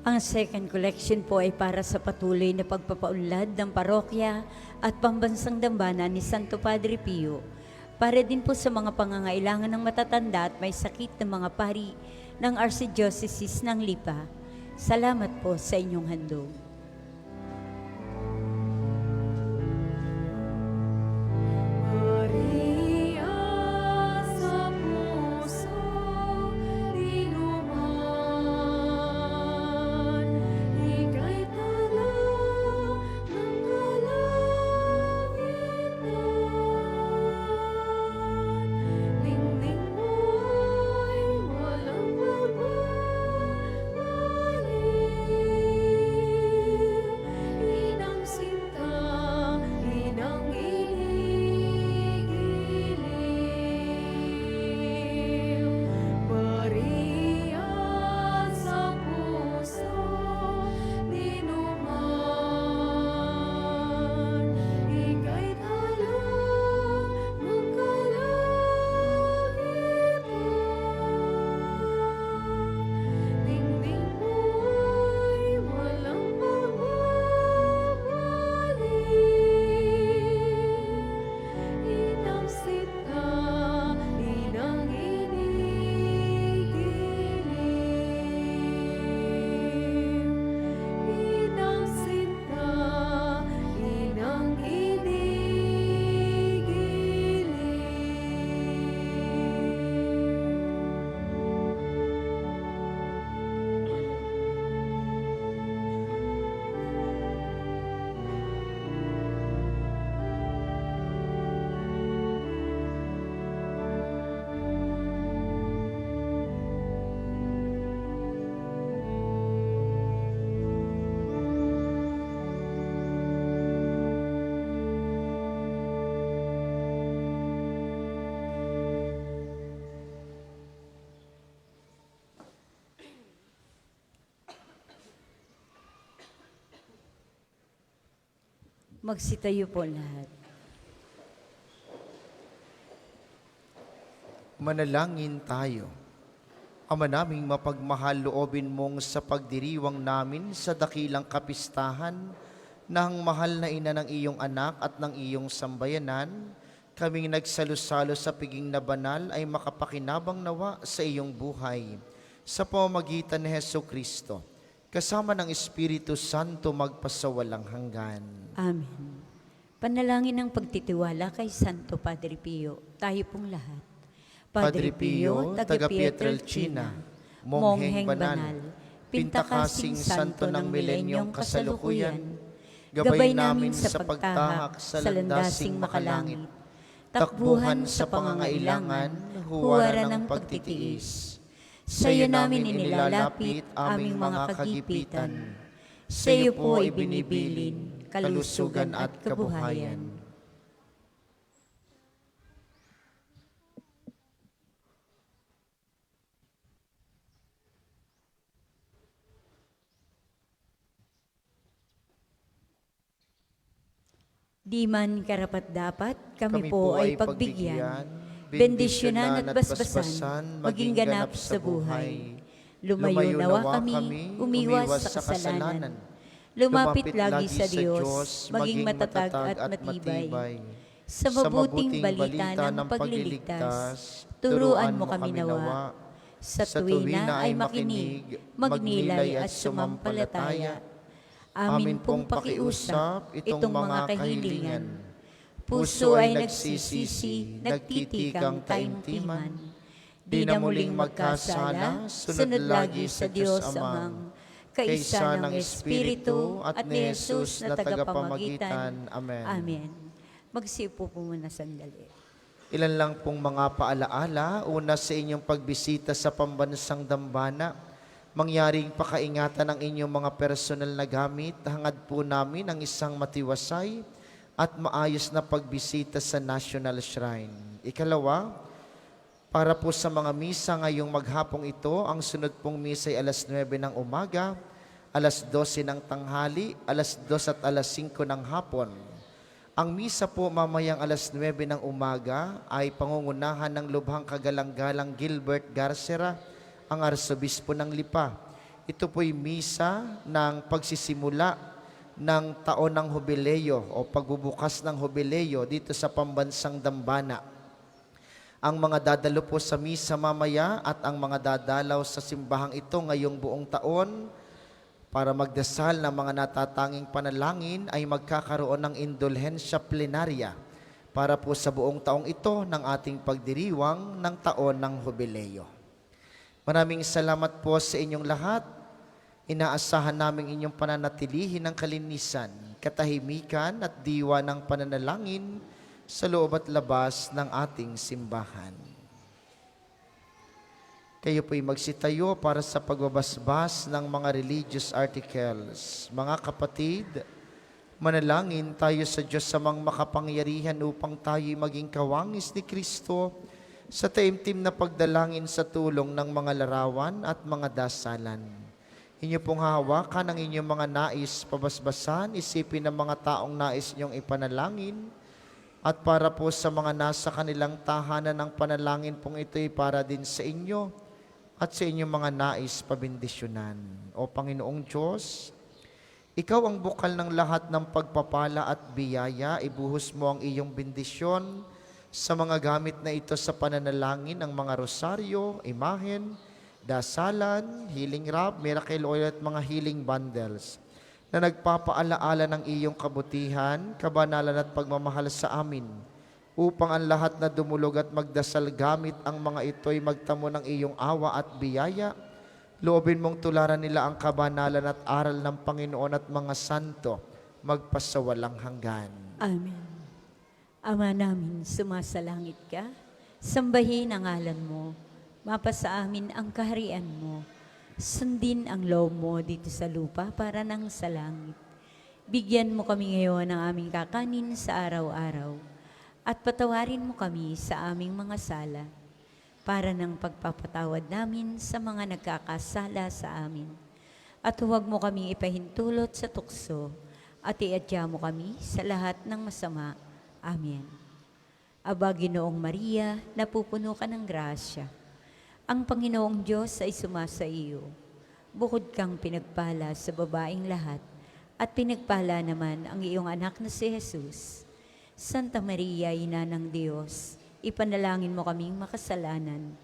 Ang second collection po ay para sa patuloy na pagpapaunlad ng parokya at pambansang dambana ni Santo Padre Pio. Para din po sa mga pangangailangan ng matatanda at may sakit ng mga pari ng Archdiocese ng Lipa. Salamat po sa inyong handog. Maria sa puso dinuman, ika'y tala ng kalangitan. Ningning mo'y walang pagbabalik. Magsitayo po lahat. Manalangin tayo. Ama naming mapagmahal, loobin mong sa pagdiriwang namin sa dakilang kapistahan ng mahal na ina ng iyong anak at ng iyong sambayanan, kaming nagsalo-salo sa piging na banal ay makapakinabang nawa sa iyong buhay. Sa pamamagitan ni Hesukristo, kasama ng Espiritu Santo magpasawalang hanggan. Amen. Panalangin ng pagtitiwala kay Santo Padre Pio. Tayo pong lahat. Padre Pio, taga Pietrelcina, Mongheng Banal, Pintakasing Santo ng Milenyong Kasalukuyan, gabay namin sa pagtahak sa landasing makalangit, takbuhan sa pangangailangan, huwaran ng pagtitiis. Sa iyo namin inilalapit aming mga kagipitan. Sa iyo po ibinibilin kalusugan at kabuhayan. Di man karapat-dapat, kami po ay pagbigyan, bendisyonan at basbasan, maging ganap sa buhay. Lumayo nawa kami, umiwas sa kasalanan. Lumapit lagi sa Diyos, maging matatag at matibay. Sa mabuting balita ng pagliligtas, turuan mo kami nawa. Sa tuwina ay makinig, magnilay at sumampalataya. Amin pong pakiusap itong mga kahilingan. Puso ay nagsisisi, nagtitikang taimtiman. Di na muling magkasala, sunod lagi sa Diyos Amang, kaisa ng Espiritu at ni Jesus na tagapamagitan. Amen. Amen. Magsiupo po muna sandali. Ilan lang pong mga paalaala. Una, sa inyong pagbisita sa pambansang dambana, mangyaring pakaingatan ang inyong mga personal na gamit. Hangad po namin ang isang matiwasay at maayos na pagbisita sa National Shrine. Ikalawa, para po sa mga misa ngayong maghapong ito, ang sunod pong misa ay alas 9 ng umaga, alas 12 ng tanghali, alas 2 at alas 5 ng hapon. Ang misa po mamayang alas 9 ng umaga ay pangungunahan ng Lubhang Kagalang-galang Gilbert Garcera, ang Arsobispo ng Lipa. Ito po'y misa ng pagsisimula ng taon ng Jubileo o pagbubukas ng Jubileo dito sa pambansang Dambana. Ang mga dadalo po sa misa mamaya at ang mga dadalaw sa simbahang ito ngayong buong taon para magdasal ng mga natatanging panalangin ay magkakaroon ng indulhensya plenarya para po sa buong taong ito ng ating pagdiriwang ng taon ng Jubileo. Maraming salamat po sa inyong lahat. Inaasahan namin inyong pananatilihin ng kalinisan, katahimikan at diwa ng pananalangin sa loob at labas ng ating simbahan. Kayo po'y magsitayo para sa pagbabasbas ng mga religious articles. Mga kapatid, manalangin tayo sa Diyos samang makapangyarihan upang tayo'y maging kawangis ni Kristo sa taimtim na pagdalangin sa tulong ng mga larawan at mga dasalan. Inyo pong hahawakan ang inyong mga nais pabasbasan, isipin ng mga taong nais niyong ipanalangin, at para po sa mga nasa kanilang tahanan ng panalangin pong ito'y para din sa inyo at sa inyong mga nais pabindisyonan. O Panginoong Diyos, Ikaw ang bukal ng lahat ng pagpapala at biyaya, ibuhos mo ang iyong bendisyon sa mga gamit na ito sa pananalangin ng mga rosaryo, imahen, dasalan, healing wrap, miracle oil at mga healing bundles na nagpapaalaala ng iyong kabutihan, kabanalan at pagmamahal sa amin upang ang lahat na dumulog at magdasal gamit ang mga ito ay magtamo ng iyong awa at biyaya. Loobin mong tularan nila ang kabanalan at aral ng Panginoon at mga santo magpasawalang hanggan. Amen. Ama namin, sumasalangit ka, sambahin ang ngalan mo, mapasa amin ang kaharian mo, sundin ang loob mo dito sa lupa para nang sa langit. Bigyan mo kami ngayon ng aming kakanin sa araw-araw, at patawarin mo kami sa aming mga sala, para ng pagpapatawad namin sa mga nagkakasala sa amin. At huwag mo kaming ipahintulot sa tukso, at iadya mo kami sa lahat ng masama. Amen. Aba, Ginoong Maria, napupuno ka ng grasya. Ang Panginoong Diyos ay sumasa iyo. Bukod kang pinagpala sa babaeng lahat, at pinagpala naman ang iyong anak na si Jesus. Santa Maria, Ina ng Diyos, ipanalangin mo kaming makasalanan,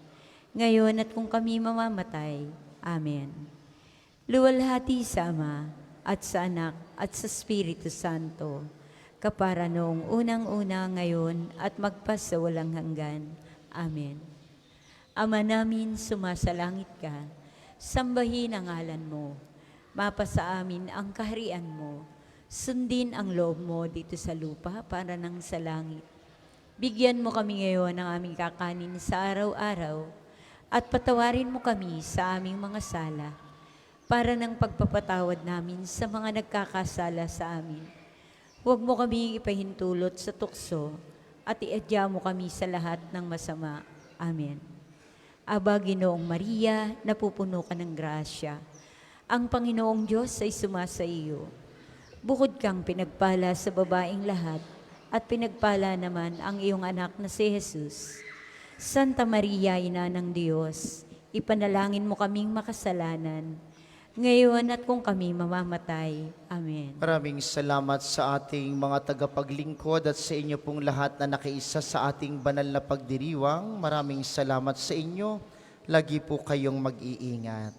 ngayon at kung kami mamamatay. Amen. Luwalhati sa Ama, at sa Anak, at sa Espiritu Santo, kapara noong unang-una ngayon at magpasawalang hanggan. Amen. Ama namin, sumasalangit ka, sambahin ang ngalan mo, mapasa amin ang kaharian mo, sundin ang loob mo dito sa lupa para nang sa langit. Bigyan mo kami ngayon ng aming kakanin sa araw-araw, at patawarin mo kami sa aming mga sala, para ng pagpapatawad namin sa mga nagkakasala sa amin. Huwag mo kami ipahintulot sa tukso, at iadya mo kami sa lahat ng masama. Amen. Aba, Ginoong Maria, napupuno ka ng grasya. Ang Panginoong Diyos ay sumasa iyo. Bukod kang pinagpala sa babaeng lahat, at pinagpala naman ang iyong anak na si Jesus. Santa Maria, Ina ng Diyos, ipanalangin mo kaming makasalanan, ngayon at kung kami mamamatay. Amen. Maraming salamat sa ating mga tagapaglingkod at sa inyo pong lahat na nakiisa sa ating banal na pagdiriwang. Maraming salamat sa inyo. Lagi po kayong mag-iingat.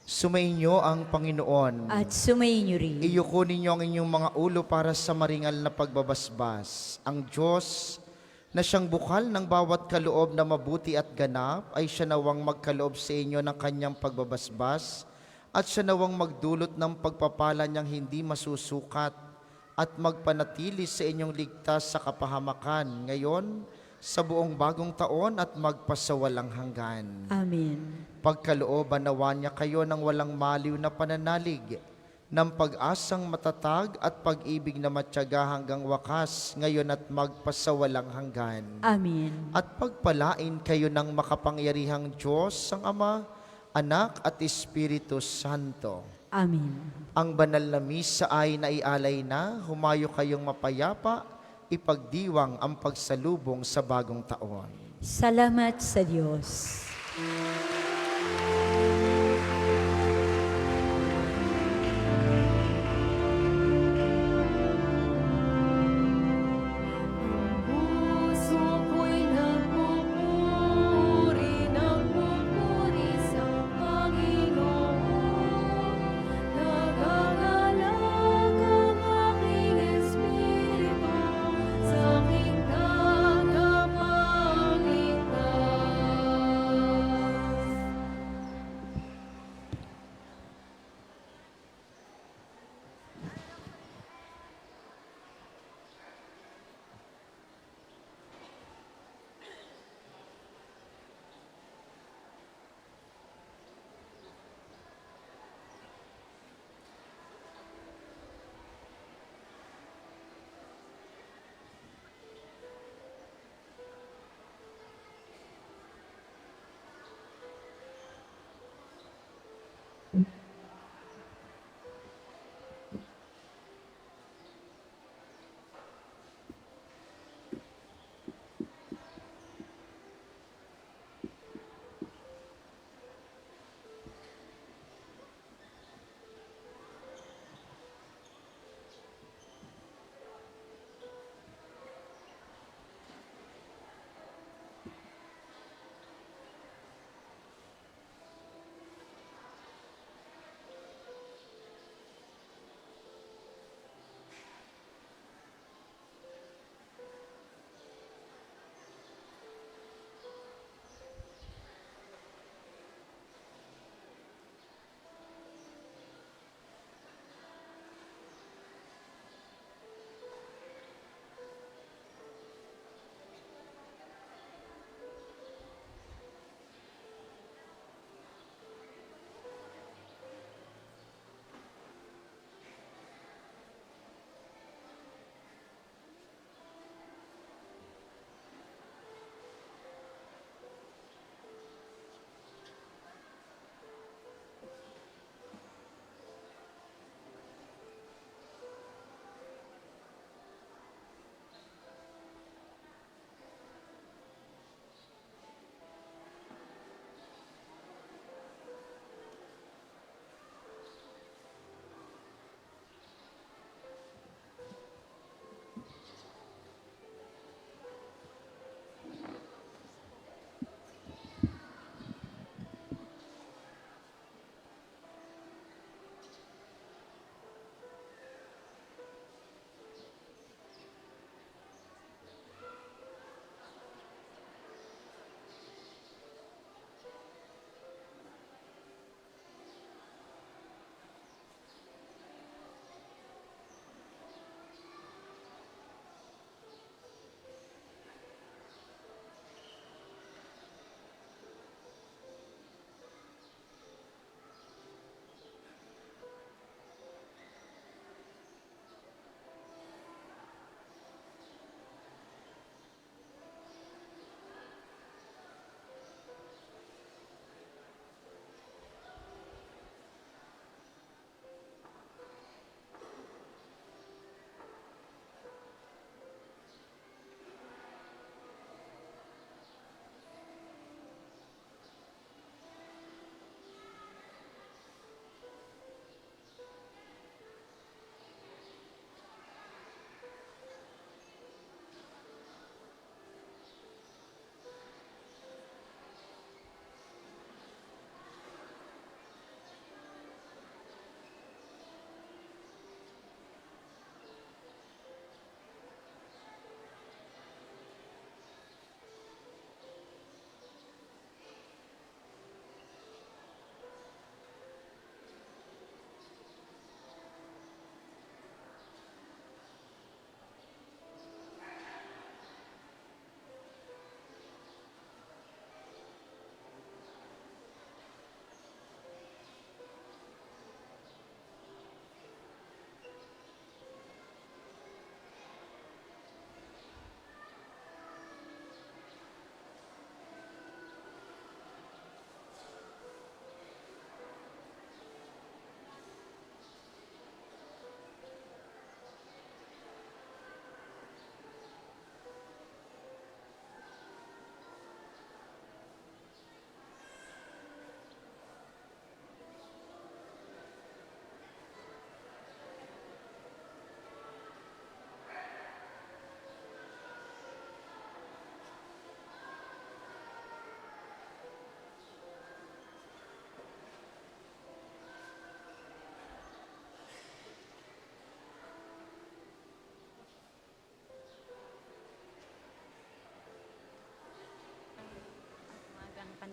Sumainyo ang Panginoon. At sumayin niyo rin. Iyuko ninyo ang inyong mga ulo para sa maringal na pagbabasbas. Ang Diyos na siyang bukal ng bawat kaloob na mabuti at ganap ay siya nawang magkaloob sa inyo ng kanyang pagbabasbas at siya nawang magdulot ng pagpapala niyang hindi masusukat at magpanatili sa inyong ligtas sa kapahamakan ngayon sa buong bagong taon at magpasawalang hanggan. Amen. Pagkalooban nawa niya kayo ng walang maliw na pananalig, ng pag-asang matatag at pag-ibig na matyaga hanggang wakas, ngayon at magpasawalang hanggan. Amen. At pagpalain kayo ng makapangyarihang Diyos, ang Ama, Anak at Espiritu Santo. Amen. Ang banal na misa ay naialay na, humayo kayong mapayapa, ipagdiwang ang pagsalubong sa bagong taon. Salamat sa Diyos. Puso ko'y nagpupuri sa Panginoon. Nagagalak ang aking espiritu sa aking tagapagligtas.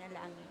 Panalangin.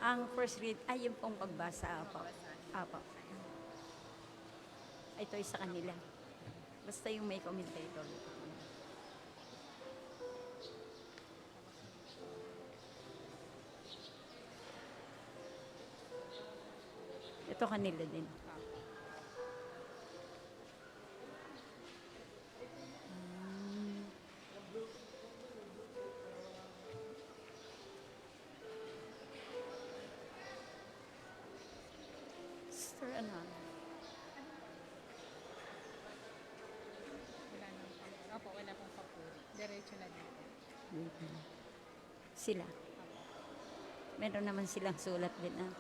Ang first read, ay yung pong pagbasa, apo. Apo. Ito ay sa kanila. Basta yung may commentator. Ito kanila din. Sister, ano? Opo, wala pong papuri. Diretso na dito. Sila. Meron naman silang sulat din, ah.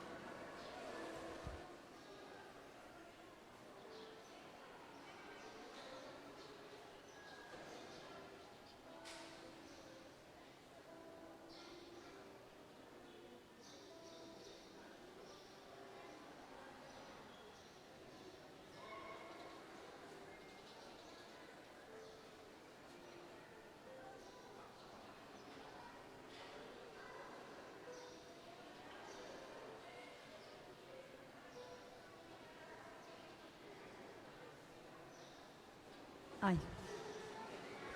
Ay.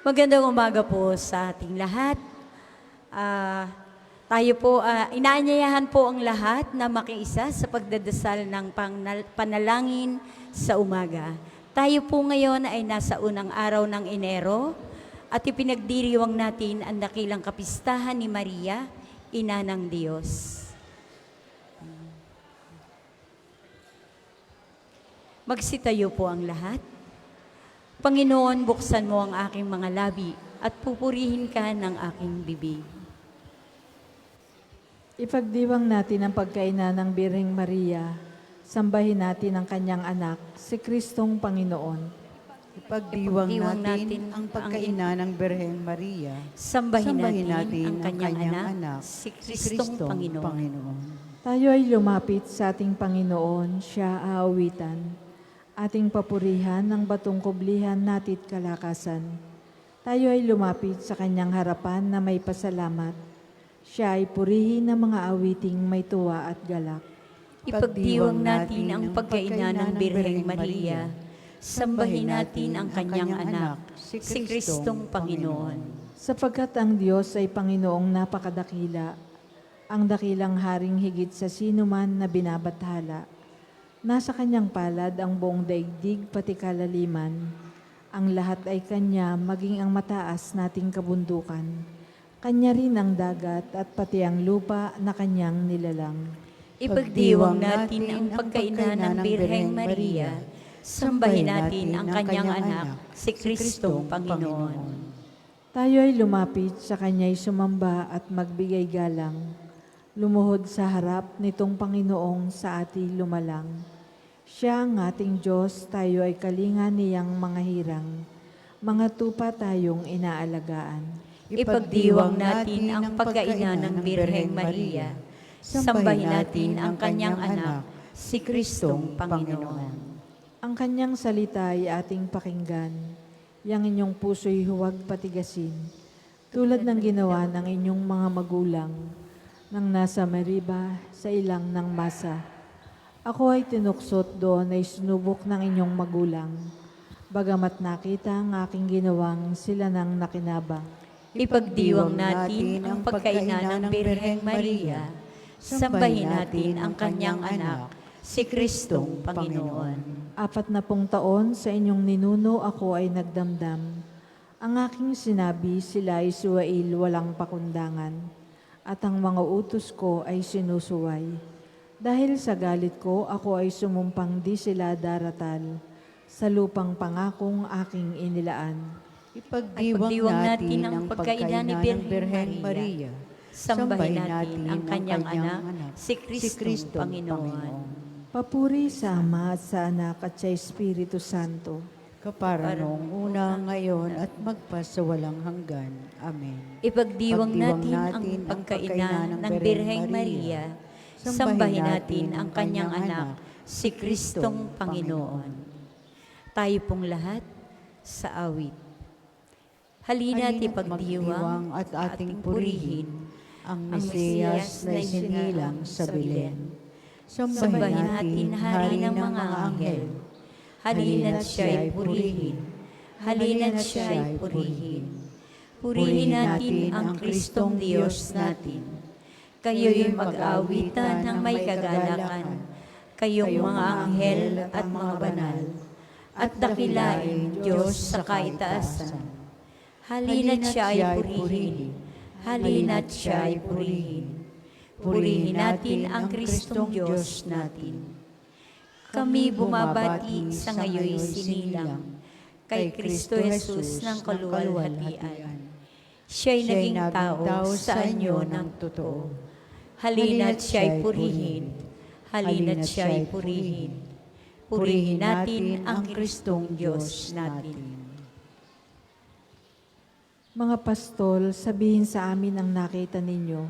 Magandang umaga po sa ating lahat. Tayo po, inaanyayahan po ang lahat na makiisa sa pagdadasal ng panalangin sa umaga. Tayo po ngayon ay nasa unang araw ng Enero at ipinagdiriwang natin ang dakilang kapistahan ni Maria, Ina ng Diyos. Magsitayo po ang lahat. Panginoon, buksan mo ang aking mga labi at pupurihin ka ng aking bibig. Ipagdiwang natin ang pagkaina ng Birheng Maria. Sambahin natin ang kanyang anak, si Kristong Panginoon. Ipagdiwang Ipagdiwang natin natin ang ang pagkaina ng Birheng Maria. Sambahin natin ang kanyang anak, si Kristong Panginoon. Panginoon. Tayo ay lumapit sa ating Panginoon, siya aawitan. Ating papurihan ng batong kublihan natit kalakasan. Tayo ay lumapit sa kanyang harapan na may pasalamat. Siya ay purihin ng mga awiting may tuwa at galak. Ipagdiwang natin ang pagkaina ng Birheng Maria. Sambahin natin ang kanyang anak, si Kristong Panginoon. Sapagkat ang Diyos ay Panginoong napakadakila, ang dakilang haring higit sa sinuman na binabathala. Nasa kanyang palad ang buong daigdig pati kalaliman. Ang lahat ay kanya, maging ang mataas nating kabundukan. Kanya rin ang dagat at pati ang lupa na kanyang nilalang. Ipagdiwang natin ang pagkaina ng Birheng Maria. Sambahin natin ang kanyang anak, si Kristong Panginoon. Tayo ay lumapit sa kanya'y sumamba at magbigay galang. Lumuhod sa harap nitong Panginoong sa ating lumalang. Siya ang ating Diyos, tayo ay kalinga niyang mga hirang. Mga tupa tayong inaalagaan. Ipagdiwang natin ang pagkaina ng Birheng Maria. Sambahin natin ang kanyang anak, si Kristong Panginoon. Ang kanyang salita ay ating pakinggan. Yang inyong puso'y huwag patigasin. Tulad ng ginawa ng inyong mga magulang nang nasa Meriba sa ilang ng masa. Ako ay tinuksot doon ay sinubok ng inyong magulang. Bagamat nakita ang aking ginawang sila nang nakinabang. Ipagdiwang natin ang pagkaina ng Birheng Maria. Sambahin natin ang kanyang anak, si Kristong Panginoon. 40 taon sa inyong ninuno ako ay nagdamdam. Ang aking sinabi sila ay suwail walang pakundangan. At ang mga utos ko ay sinusuway. Dahil sa galit ko, ako ay sumumpang di sila daratal sa lupang pangakong aking inilaan. Ipagdiwang natin ang pagkainan ni Birheng Maria. Sambahin natin ang kanyang anak, si Kristong Panginoon. Papuri sa Ama at sa Anak at sa Espiritu Santo. Kapara noong una, ngayon, at magpasawalang hanggan. Amen. Ipagdiwang natin ang natin ang pagkainan ng Birheng Maria. Sambahin natin ang kanyang anak, si Kristong Panginoon. Tayo pong lahat sa awit. Halina't ipagdiwang at ating purihin ang Mesiyas na isinilang sa Belen. Sambahin natin hari ng mga anghel. Halina't siya'y purihin. Halina't siya'y purihin. Purihin natin ang Kristong Diyos natin. Kayo'y mag-awitan ng may kagalakan, kayong mga anghel at mga banal, at dakilain Diyos sa kaitaasan. Halina't siya'y purihin. Halina't siya'y purihin. Purihin natin ang Kristong Diyos natin. Kami bumabati sa ngayoy sinilang kay Kristo Jesus ng kaluwalhatian. Siya'y naging tao sa anyo ng totoo. Halina't siya'y purihin. Halina't siya'y purihin. Purihin natin ang Kristong Diyos natin. Mga pastol, sabihin sa amin ang nakita ninyo.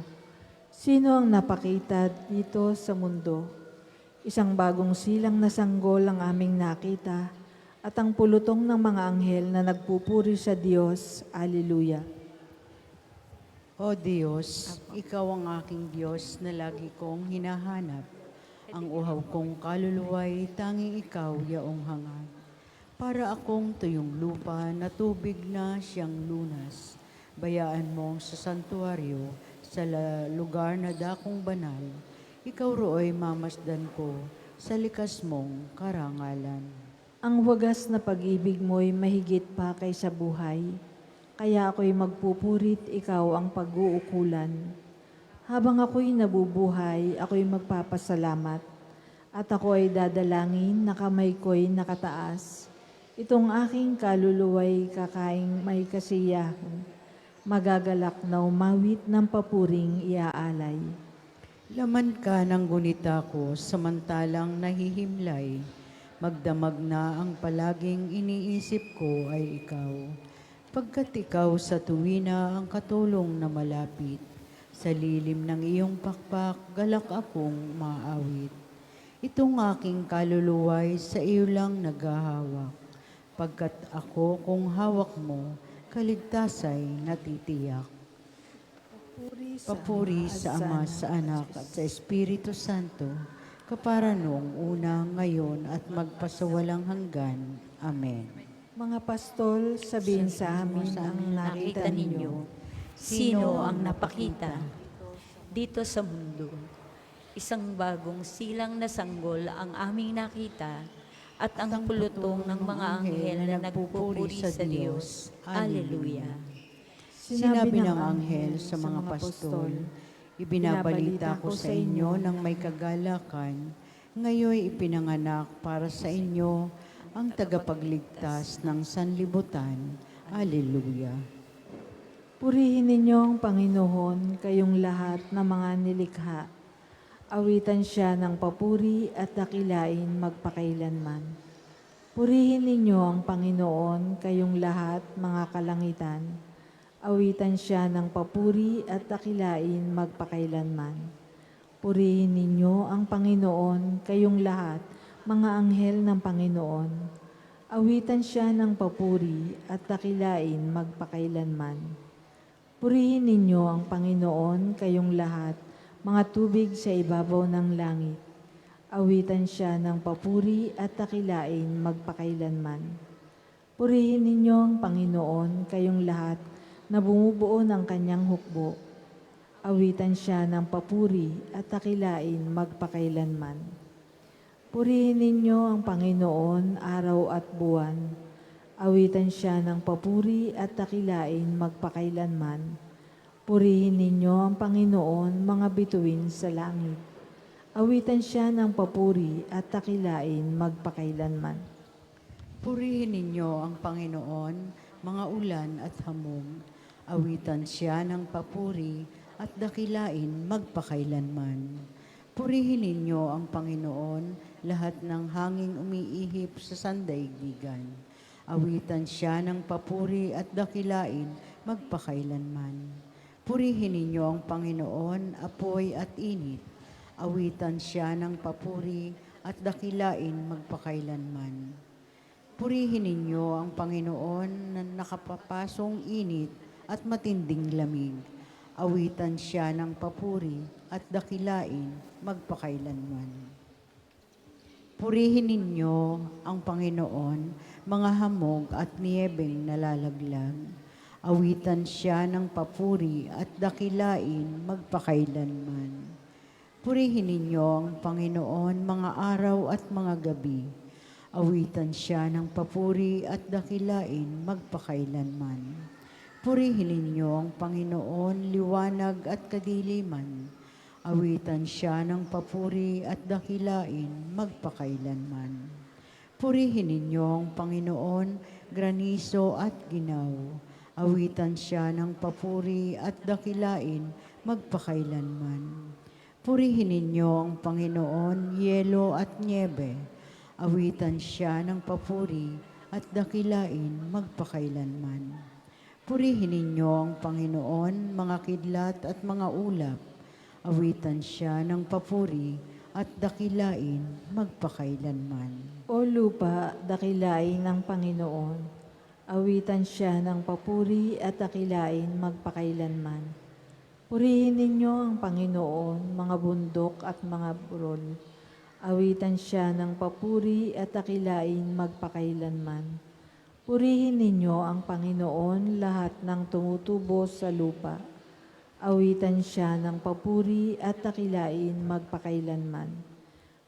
Sino ang napakita dito sa mundo? Isang bagong silang na sanggol ang aming nakita at ang pulutong ng mga anghel na nagpupuri sa Diyos. Alleluia. O Diyos, Ikaw ang aking Diyos na lagi kong hinahanap. Ang uhaw kong kaluluwa'y tanging Ikaw yaong hangad. Para akong tuyong lupa na tubig na siyang lunas. Bayaan mong sa santuaryo, sa lugar na dakong banal. Ikaw roo'y mamasdan ko sa likas mong karangalan. Ang wagas na pag-ibig mo'y mahigit pa kaysa buhay. Kaya ako'y magpupurit, ikaw ang pag-uukulan. Habang ako'y nabubuhay, ako'y magpapasalamat. At ako ay dadalangin na kamay ko'y nakataas. Itong aking kaluluwa'y kakaing may kasiyahan. Magagalak na umawit ng papuring iaalay. Laman ka ng gunita ko, samantalang nahihimlay. Magdamag na ang palaging iniisip ko ay ikaw. Pagkat ikaw sa tuwina ang katulong na malapit, sa lilim ng iyong pakpak, galak akong maawit. Itong aking kaluluwa'y sa iyo lang naghahawak. Pagkat ako kung hawak mo, kaligtasay natitiyak. Papuri sa Ama, sa Anak, at sa Espiritu Santo, kapara noong una, ngayon, at magpasawalang hanggan. Amen. Mga pastol, sabihin sa amin ang nakita ninyo. Sino ang napakita dito sa mundo? Isang bagong silang na sanggol ang aming nakita at ang pulutong ng mga anghel na nagpupuri sa Diyos. Alleluia. Sinabi ng anghel sa mga pastol, ibinabalita ko sa inyo ng may kagalakan, ngayon ipinanganak para sa inyo ang tagapagligtas ng sanlibutan. Alleluia. Purihin ninyo ang Panginoon, kayong lahat na mga nilikha. Awitan siya ng papuri at dakilain magpakailanman. Purihin ninyo ang Panginoon, kayong lahat mga kalangitan. Awitan siya ng papuri at dakilain magpakailanman. Purihin ninyo ang Panginoon, kayong lahat mga anghel ng Panginoon. Awitan siya ng papuri at dakilain magpakailanman. Purihin ninyo ang Panginoon, kayong lahat, mga tubig sa ibabaw ng langit. Awitan siya ng papuri at dakilain magpakailanman. Purihin ninyo ang Panginoon, kayong lahat, na bumubuo ng kanyang hukbo. Awitan siya ng papuri at dakilain magpakailanman. Purihin ninyo ang Panginoon, araw at buwan. Awitan siya ng papuri at dakilain magpakailanman. Purihin ninyo ang Panginoon, mga bituin sa langit. Awitan siya ng papuri at takilain magpakailanman. Purihin ninyo ang Panginoon, mga ulan at hamog. Awitan siya ng papuri at dakilain magpakailanman. Purihin ninyo ang Panginoon, lahat ng hanging umiihip sa sandaigdigan. Awitan siya ng papuri at dakilain magpakailanman. Purihin ninyo ang Panginoon, apoy at init. Awitan siya ng papuri at dakilain magpakailanman. Purihin ninyo ang Panginoon na nakapapasong init at matinding lamig. Awitan siya ng papuri at dakilain magpakailanman. Purihin ninyo ang Panginoon, mga hamog at niyebeng nalalaglag. Awitan siya ng papuri at dakilain magpakailanman. Purihin ninyo ang Panginoon, mga araw at mga gabi. Awitan siya ng papuri at dakilain magpakailanman. Purihin ninyo ang Panginoon, liwanag at kadiliman. Awitan siya ng papuri at dakilain magpakailanman. Purihin ninyo ang Panginoon, graniso at ginaw. Awitan siya ng papuri at dakilain magpakailanman. Purihin ninyo ang Panginoon, yelo at niebe. Awitan siya ng papuri at dakilain magpakailanman. Purihin ninyo ang Panginoon, mga kidlat at mga ulap. Awitan siya ng papuri at dakilain magpakailanman. O lupa, dakilain ng Panginoon. Awitan siya ng papuri at dakilain magpakailanman. Purihin ninyo ang Panginoon, mga bundok at mga burol. Awitan siya ng papuri at dakilain magpakailanman. Purihin ninyo ang Panginoon, lahat ng tumutubo sa lupa. Awitan siya ng papuri at dakilain magpakailanman.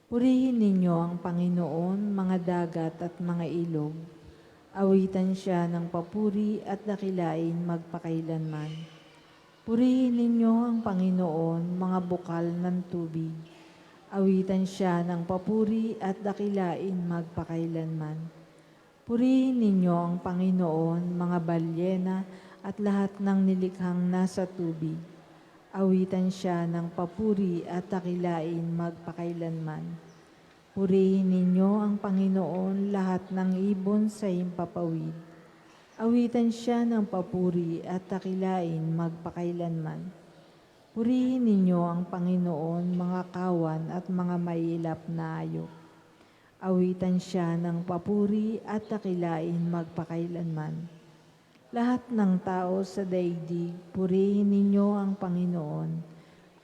Purihin ninyo ang Panginoon, mga dagat at mga ilog. Awitan siya ng papuri at dakilain magpakailanman. Purihin ninyo ang Panginoon, mga bukal ng tubig. Awitan siya ng papuri at dakilain magpakailanman. Purihin ninyo ang Panginoon, mga balyena at lahat ng nilikhang nasa tubig. Awitan siya ng papuri at dakilain magpakailanman. Purihin ninyo ang Panginoon, lahat ng ibon sa himpapawid. Awitan siya ng papuri at dakilain magpakailanman. Purihin ninyo ang Panginoon, mga kawan at mga mailap na ayok. Awitan siya ng papuri at dakilain magpakailanman. Lahat ng tao sa daigdig, purihin ninyo ang Panginoon.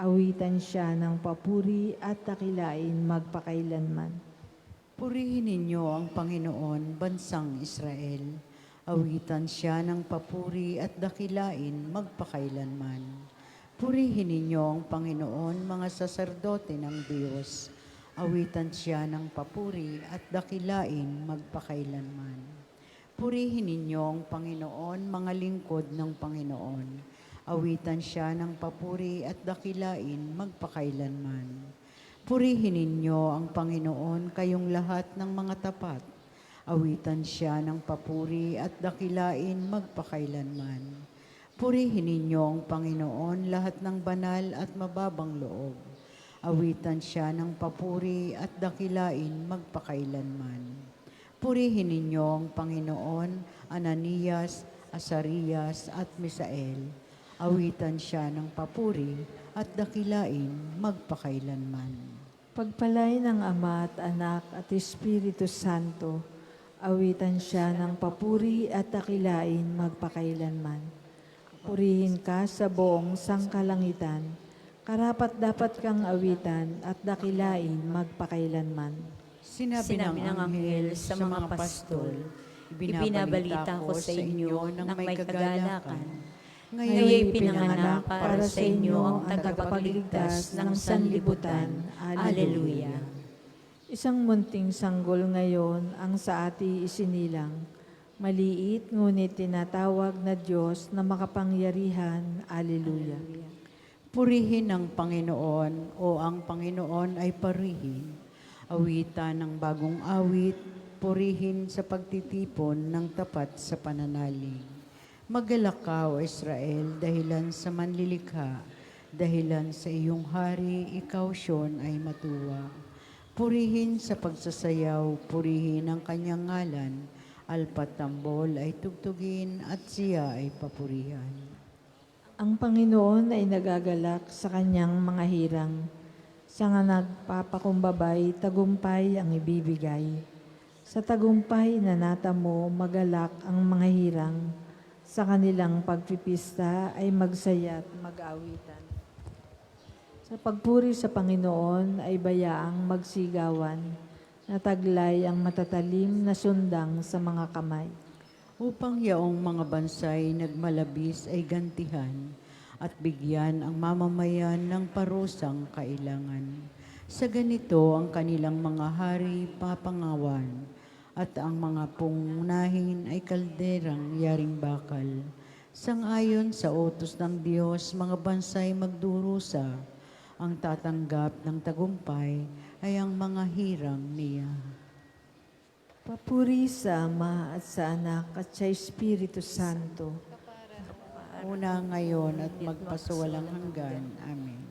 Awitan siya ng papuri at dakilain magpakailanman. Purihin ninyo ang Panginoon, bansang Israel. Awitan siya ng papuri at dakilain magpakailanman. Purihin ninyo ang Panginoon, mga saserdote ng Diyos. Awitan siya ng papuri at dakilain magpakailanman. Purihin ninyo ang Panginoon, mga lingkod ng Panginoon. Awitan siya ng papuri at dakilain magpakailanman. Purihin ninyo ang Panginoon, kayong lahat ng mga tapat. Awitan siya ng papuri at dakilain magpakailanman. Purihin ninyo ang Panginoon, lahat ng banal at mababang loob. Awitan siya ng papuri at dakilain magpakailanman. Purihin ninyo ang Panginoon, Ananias, Asarias at Misael. Awitan siya ng papuri at dakilain magpakailanman. Pagpalay ng Ama at Anak at Espiritu Santo, awitan siya ng papuri at dakilain magpakailanman. Purihin ka sa buong sangkalangitan, karapat dapat kang awitan at dakilain magpakailanman. Sinabi ng anghel sa mga pastol, ibinabalita ko sa inyo ng may kagalakan. Ngayon'y pinanganak para sa inyo ang tagapagligtas ng sanlibutan. Alleluia. Isang munting sanggol ngayon ang sa ati isinilang. Maliit ngunit tinatawag na Diyos na makapangyarihan. Alleluia. Purihin ang Panginoon o ang Panginoon ay parihin. Awitan ng bagong awit, purihin sa pagtitipon ng tapat sa pananalig. Magalak ka, O Israel, dahilan sa manlilikha, dahilan sa iyong hari, ikaw Siyon ay matuwa. Purihin sa pagsasayaw, purihin ang kanyang ngalan, alpat tambol ay tugtugin at siya ay papurihan. Ang Panginoon ay nagagalak sa kanyang mga hirang. Sa nga nagpapakumbabay, tagumpay ang ibibigay. Sa tagumpay na natamo, magalak ang mga hirang. Sa kanilang pagpipista ay magsaya at mag-awitan. Sa pagpuri sa Panginoon ay bayaang magsigawan, nataglay ang matatalim na sundang sa mga kamay. Upang yaong mga bansay nagmalabis ay gantihan at bigyan ang mamamayan ng parusang kailangan. Sa ganito ang kanilang mga hari papangawan at ang mga pungunahin ay kalderang yaring bakal. Sangayon sa utos ng Diyos, mga bansay magdurusa. Ang tatanggap ng tagumpay ay ang mga hirang niya. Papuri sa Ama at sa Anak at sa Espiritu Santo. Una ngayon at magpasawalang hanggan. Amen.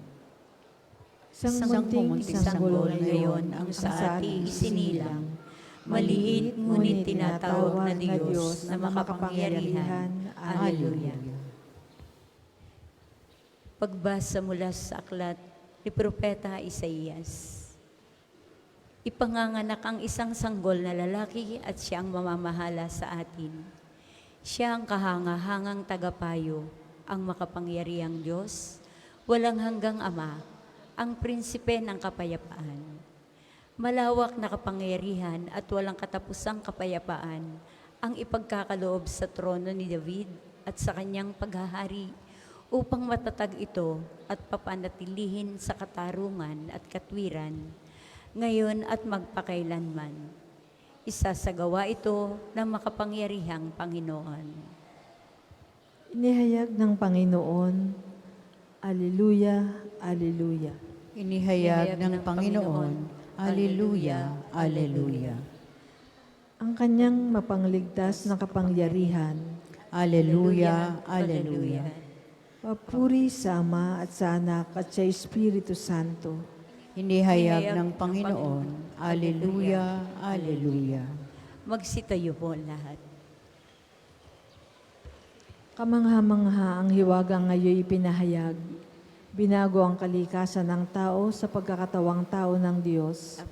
Sangmunting sanggol ngayon ang sa ating isinilang. Maliit ngunit tinatawag na Diyos na makapangyarihan. Alleluia. Pagbasa mula sa aklat ni Propeta Isaías. Ipanganganak ang isang sanggol na lalaki at siya ang mamamahala sa atin. Siya ang kahangahangang tagapayo, ang makapangyarihang Diyos, walang hanggang Ama, ang prinsipe ng kapayapaan. Malawak na kapangyarihan at walang katapusang kapayapaan ang ipagkakaloob sa trono ni David at sa kanyang paghahari upang matatag ito at papanatilihin sa katarungan at katwiran ngayon at magpakailanman. Isasagawa ito ng makapangyarihang Panginoon. Inihayag ng Panginoon. Alleluia, Alleluia. Inihayag ng Panginoon. Alleluia, Alleluia. Ang kanyang mapangligtas na kapangyarihan. Alleluia, Alleluia. Papuri sa Ama at sa Anak at sa Espiritu Santo. Inihayag ng Panginoon. Alleluia, Alleluia. Magsitayo po lahat. Kamangha-mangha ang hiwagang ngayon ipinahayag. Binago ang kalikasan ng tao sa pagkakatawang tao ng Diyos.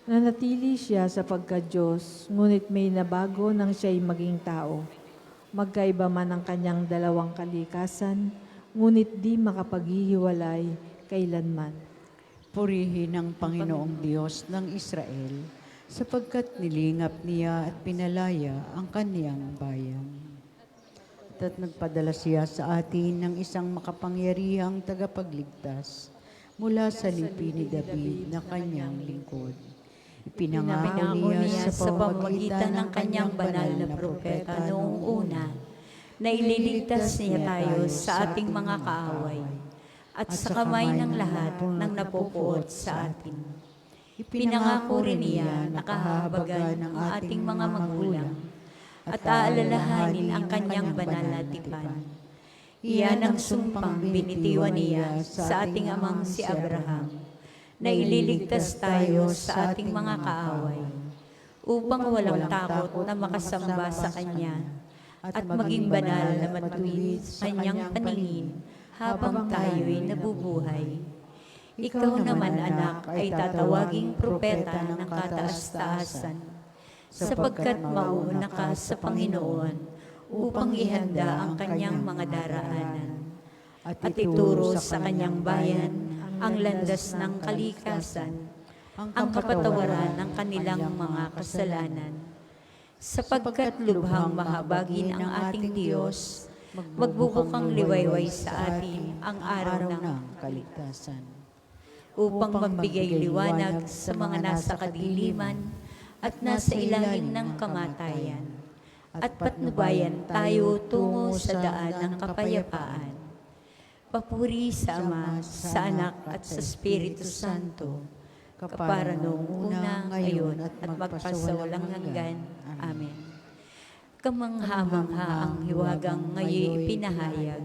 Nanatili siya sa pagka-Diyos, ngunit may nabago nang siya'y maging tao. Magkaiba man ang kanyang dalawang kalikasan, ngunit di makapaghihiwalay kailanman. Purihin ang Panginoong Diyos ng Israel, sapagkat nilingap niya at pinalaya ang kaniyang bayan. At nagpadala siya sa atin ng isang makapangyarihang tagapagligtas mula sa lipi ni David na kanyang lingkod. Ipinangako niya sa pamamagitan ng kanyang banal na propeta noong una na ililigtas niya tayo sa ating mga kaaway at sa kamay ng lahat ng napupuot sa atin. Ipinangako rin niya na kahabagan ng ating mga magulang at aalalahanin ang kanyang banal na tipan. Iyan ang sumpang binitiwan niya sa ating amang si Abraham, na ililigtas tayo sa ating mga kaaway, upang walang takot na makasamba sa Kanya, at maging banal na matuwid sa Kanyang paningin habang tayo'y nabubuhay. Ikaw naman, anak, ay tatawaging propeta ng kataas-taasan, sapagkat mauna ka sa Panginoon upang ihanda ang Kanyang mga daraanan, at ituro sa Kanyang bayan ang landas ng kalikasan, ang kapatawaran ng kanilang mga kasalanan. Sapagkat lubhang mahabagin ang ating Diyos, magbubukang liwayway sa atin ang araw ng kaligtasan. upang magbigay liwanag sa mga nasa kadiliman at nasa ilalim ng kamatayan, at patnubayan tayo tungo sa daan ng kapayapaan. Papuri sa Ama, sa Anak, at sa Espiritu Santo, kapara noong una, ngayon, at magpasawalang hanggan. Amen. Kamangha-mangha ang hiwagang ngayon ipinahayag.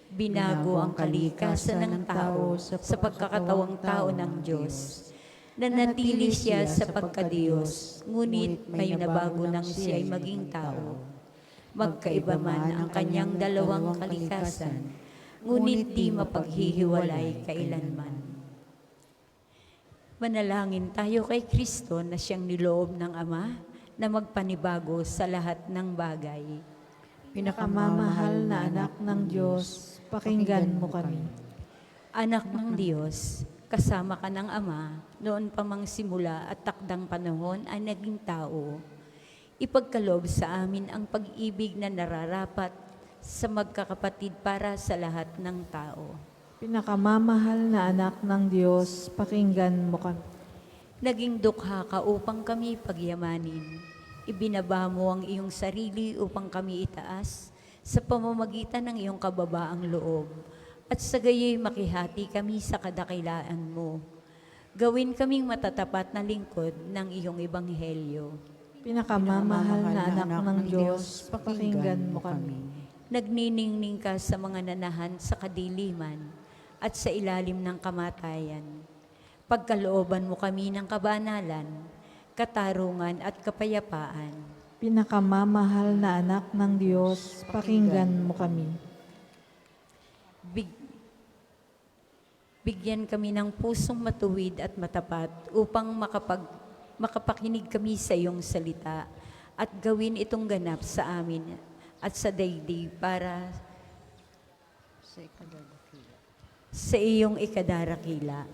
Binago ang kalikasan ng tao sa pagkakatawang tao ng Diyos. Nanatili siya sa pagkadiyos, ngunit may nabago nang siya'y maging tao. Magkaiba man ang kanyang dalawang kalikasan, ngunit di mapaghihiwalay kailanman. Manalangin tayo kay Kristo na siyang niloob ng Ama na magpanibago sa lahat ng bagay. Pinakamamahal na anak ng Diyos, pakinggan mo kami. Anak ng Diyos, kasama ka ng Ama, noon pa mang simula at takdang panahon ay naging tao. Ipagkaloob sa amin ang pag-ibig na nararapat sa magkakapatid para sa lahat ng tao. Pinakamamahal na anak ng Diyos, pakinggan mo kami. Naging dukha ka upang kami pagyamanin. Ibinaba mo ang iyong sarili upang kami itaas sa pamamagitan ng iyong kababaang loob. At sa gayoy makihati kami sa kadakilaan mo. Gawin kaming matatapat na lingkod ng iyong ebanghelyo. Pinakamamahal na anak ng Diyos, pakinggan mo kami. Nagniningning ka sa mga nanahan sa kadiliman at sa ilalim ng kamatayan. Pagkalooban mo kami ng kabanalan, katarungan at kapayapaan. Pinakamamahal na anak ng Diyos, pakinggan mo kami. Bigyan kami ng pusong matuwid at matapat upang makapakinig kami sa iyong salita at gawin itong ganap sa amin at sa daigdig para sa iyong ikadarakila.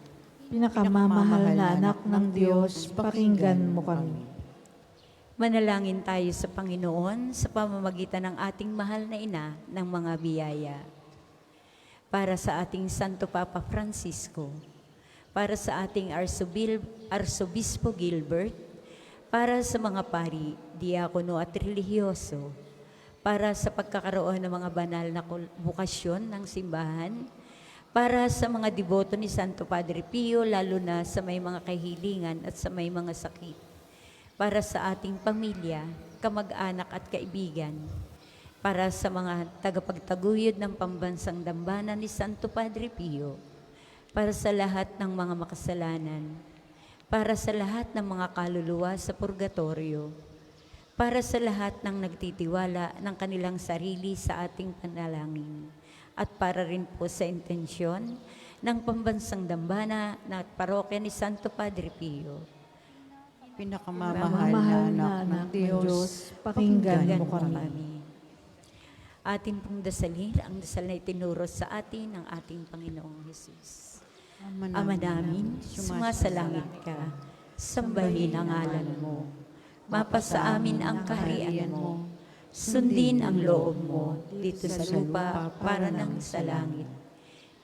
Pinakamamahal na anak ng Diyos, pakinggan mo kami. Manalangin tayo sa Panginoon sa pamamagitan ng ating mahal na ina ng mga biyaya. Para sa ating Santo Papa Francisco, para sa ating Arsobispo Gilbert, para sa mga pari, diakono at relihiyoso, para sa pagkakaroon ng mga banal na bukasyon ng simbahan, para sa mga deboto ni Santo Padre Pio, lalo na sa may mga kahilingan at sa may mga sakit, para sa ating pamilya, kamag-anak at kaibigan, para sa mga tagapagtaguyod ng pambansang dambana ni Santo Padre Pio, para sa lahat ng mga makasalanan, para sa lahat ng mga kaluluwa sa purgatorio, para sa lahat ng nagtitiwala ng kanilang sarili sa ating panalangin, at para rin po sa intensyon ng pambansang dambana na parokya ni Santo Padre Pio. Pinakamamahal na anak ng Diyos, pakinggan Pakinggan mo kami. Atin pong dasalin ang dasal na itinuro sa atin ng ating Panginoong Hesus. Ama namin, sumasalangit ka, sambahin ang ngalan mo. Mapasa amin ang kaharian mo. Sundin ang loob mo dito sa lupa para nang sa langit.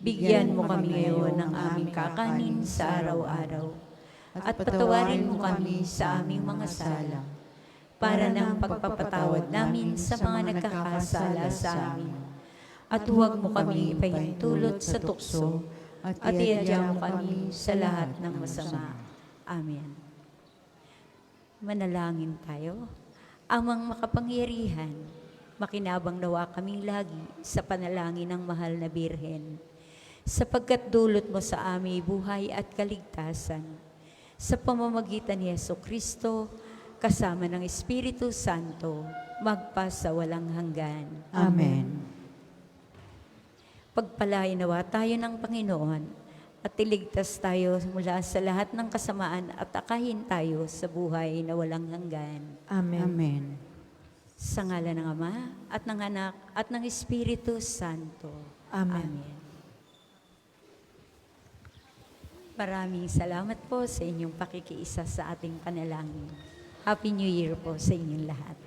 Bigyan mo kami ngayon ng aming kakanin sa araw-araw. At patawarin mo kami sa aming mga sala, para ng pagpapatawad namin sa mga nagkakasala sa amin. At huwag mo kami ipahintulot sa tukso, at iadya mo kami sa lahat ng masama. Amen. Manalangin tayo. Amang makapangyarihan, makinabang nawa kaming lagi sa panalangin ng mahal na Birhen, sapagkat dulot mo sa aming buhay at kaligtasan, sa pamamagitan ni Jesucristo, kasama ng Espiritu Santo, magpasa walang hanggan. Amen. Pagpalain nawa tayo ng Panginoon at iligtas tayo mula sa lahat ng kasamaan at akayin tayo sa buhay na walang hanggan. Amen. Amen. Sa ngalan ng Ama at ng Anak at ng Espiritu Santo. Amen. Maraming salamat po sa inyong pakikiisa sa ating panalangin. Happy New Year po sa inyong lahat.